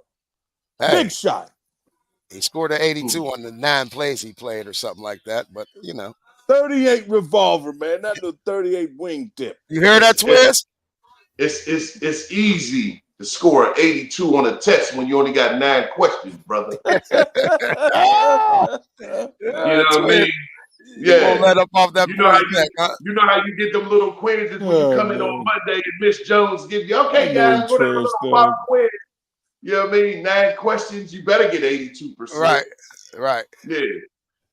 Speaker 2: Big shot.
Speaker 3: He scored an 82 on the 9 plays he played or something like that. But
Speaker 2: 38 revolver, man. Not no 38 wingtip.
Speaker 3: You hear that, Twiz?
Speaker 4: It's easy to score an 82 on a test when you only got 9 questions, brother. You know what I mean?
Speaker 3: You won't let up off that
Speaker 4: You know how
Speaker 3: boy's neck, huh?
Speaker 4: you know how you get them little quizzes when you come in on Monday and Miss Jones give you, okay, guys, go down a little pop quiz. You know what I mean? 9 questions, you better get 82%.
Speaker 3: Right.
Speaker 4: Yeah.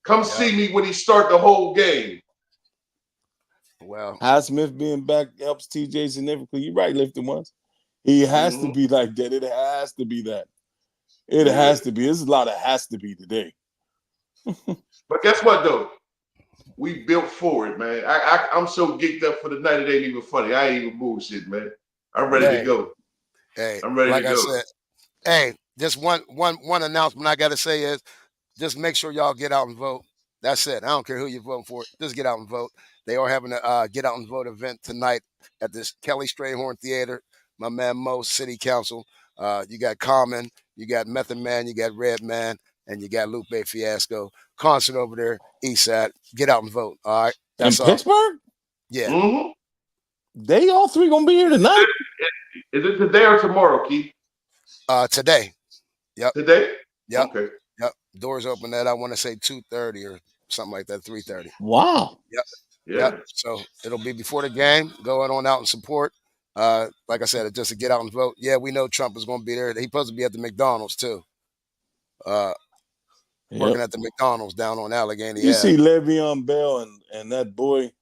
Speaker 4: Come see me when he start the whole game.
Speaker 3: Well,
Speaker 2: Highsmith being back helps TJ significantly. You're right, Lifted Ones. He has to be like that. It has to be that. It has to be. There's a lot of has to be today.
Speaker 4: But guess what, though? We built for it, man. I'm so geeked up for the night, it ain't even funny. I ain't even bullshit, man. I'm ready to go. I'm ready to go.
Speaker 3: Like I said, hey, just one announcement I got to say is just make sure y'all get out and vote. That's it. I don't care who you're voting for. Just get out and vote. They are having a get out and vote event tonight at this Kelly Strayhorn Theater. My man Mo, City Council. You got Common, you got Method Man, you got Red Man, and you got Lupe Fiasco. Concert over there, East Side. Get out and vote. All right.
Speaker 2: That's in Pittsburgh?
Speaker 3: Yeah.
Speaker 2: They all 3 gonna be here tonight.
Speaker 4: Is it today or tomorrow, Keith?
Speaker 3: Today. Yep.
Speaker 4: Today?
Speaker 3: Yep.
Speaker 4: Okay.
Speaker 3: Yep. Doors open at I want to say 2:30 or something like that, 3:30.
Speaker 2: Wow.
Speaker 3: Yep.
Speaker 4: Yeah.
Speaker 3: Yep. So it'll be before the game. Going on out and support. Like I said, just to get out and vote. Yeah, we know Trump is going to be there. He's supposed to be at the McDonald's too. Working at the McDonald's down on Allegheny.
Speaker 2: You see Le'Veon Bell and that boy.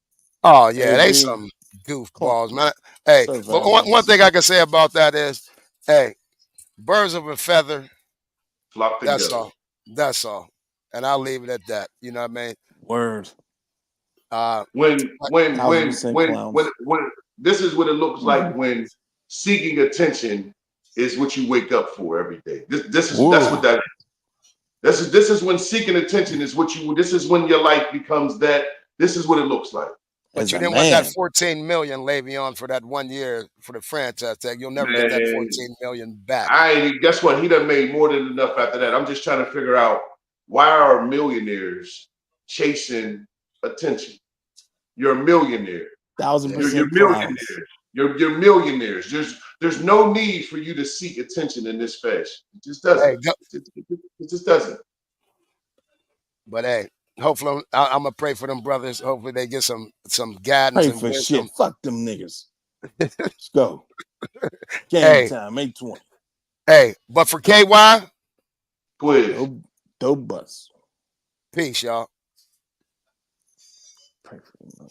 Speaker 3: Oh yeah, they some goofballs, man. Hey, but one thing I can say about that is, hey, birds of a feather.
Speaker 4: Flock together.
Speaker 3: That's all. That's all. And I'll leave it at that. You know what I mean?
Speaker 2: Word.
Speaker 4: When this is what it looks like when seeking attention is what you wake up for every day. That's what that is. This is when seeking attention is what you. This is when your life becomes that. This is what it looks like.
Speaker 3: But you didn't want that 14 million, Le'Veon, for that 1 year for the franchise tag. You'll never get that 14 million back.
Speaker 4: Guess what? He done made more than enough after that. I'm just trying to figure out why are millionaires chasing attention? You're a millionaire.
Speaker 2: 1,000%.
Speaker 4: You're millionaires. You're millionaires. There's no need for you to seek attention in this fashion. It just doesn't. It just doesn't.
Speaker 3: But hey, hopefully I'm gonna pray for them brothers. Hopefully they get some guidance and wisdom.
Speaker 2: Shit. Fuck them niggas. Let's go. Game time, 8:20.
Speaker 3: Hey, but for KY,
Speaker 4: quiz.
Speaker 2: Dope bus.
Speaker 3: Peace, y'all.
Speaker 2: Pray for them.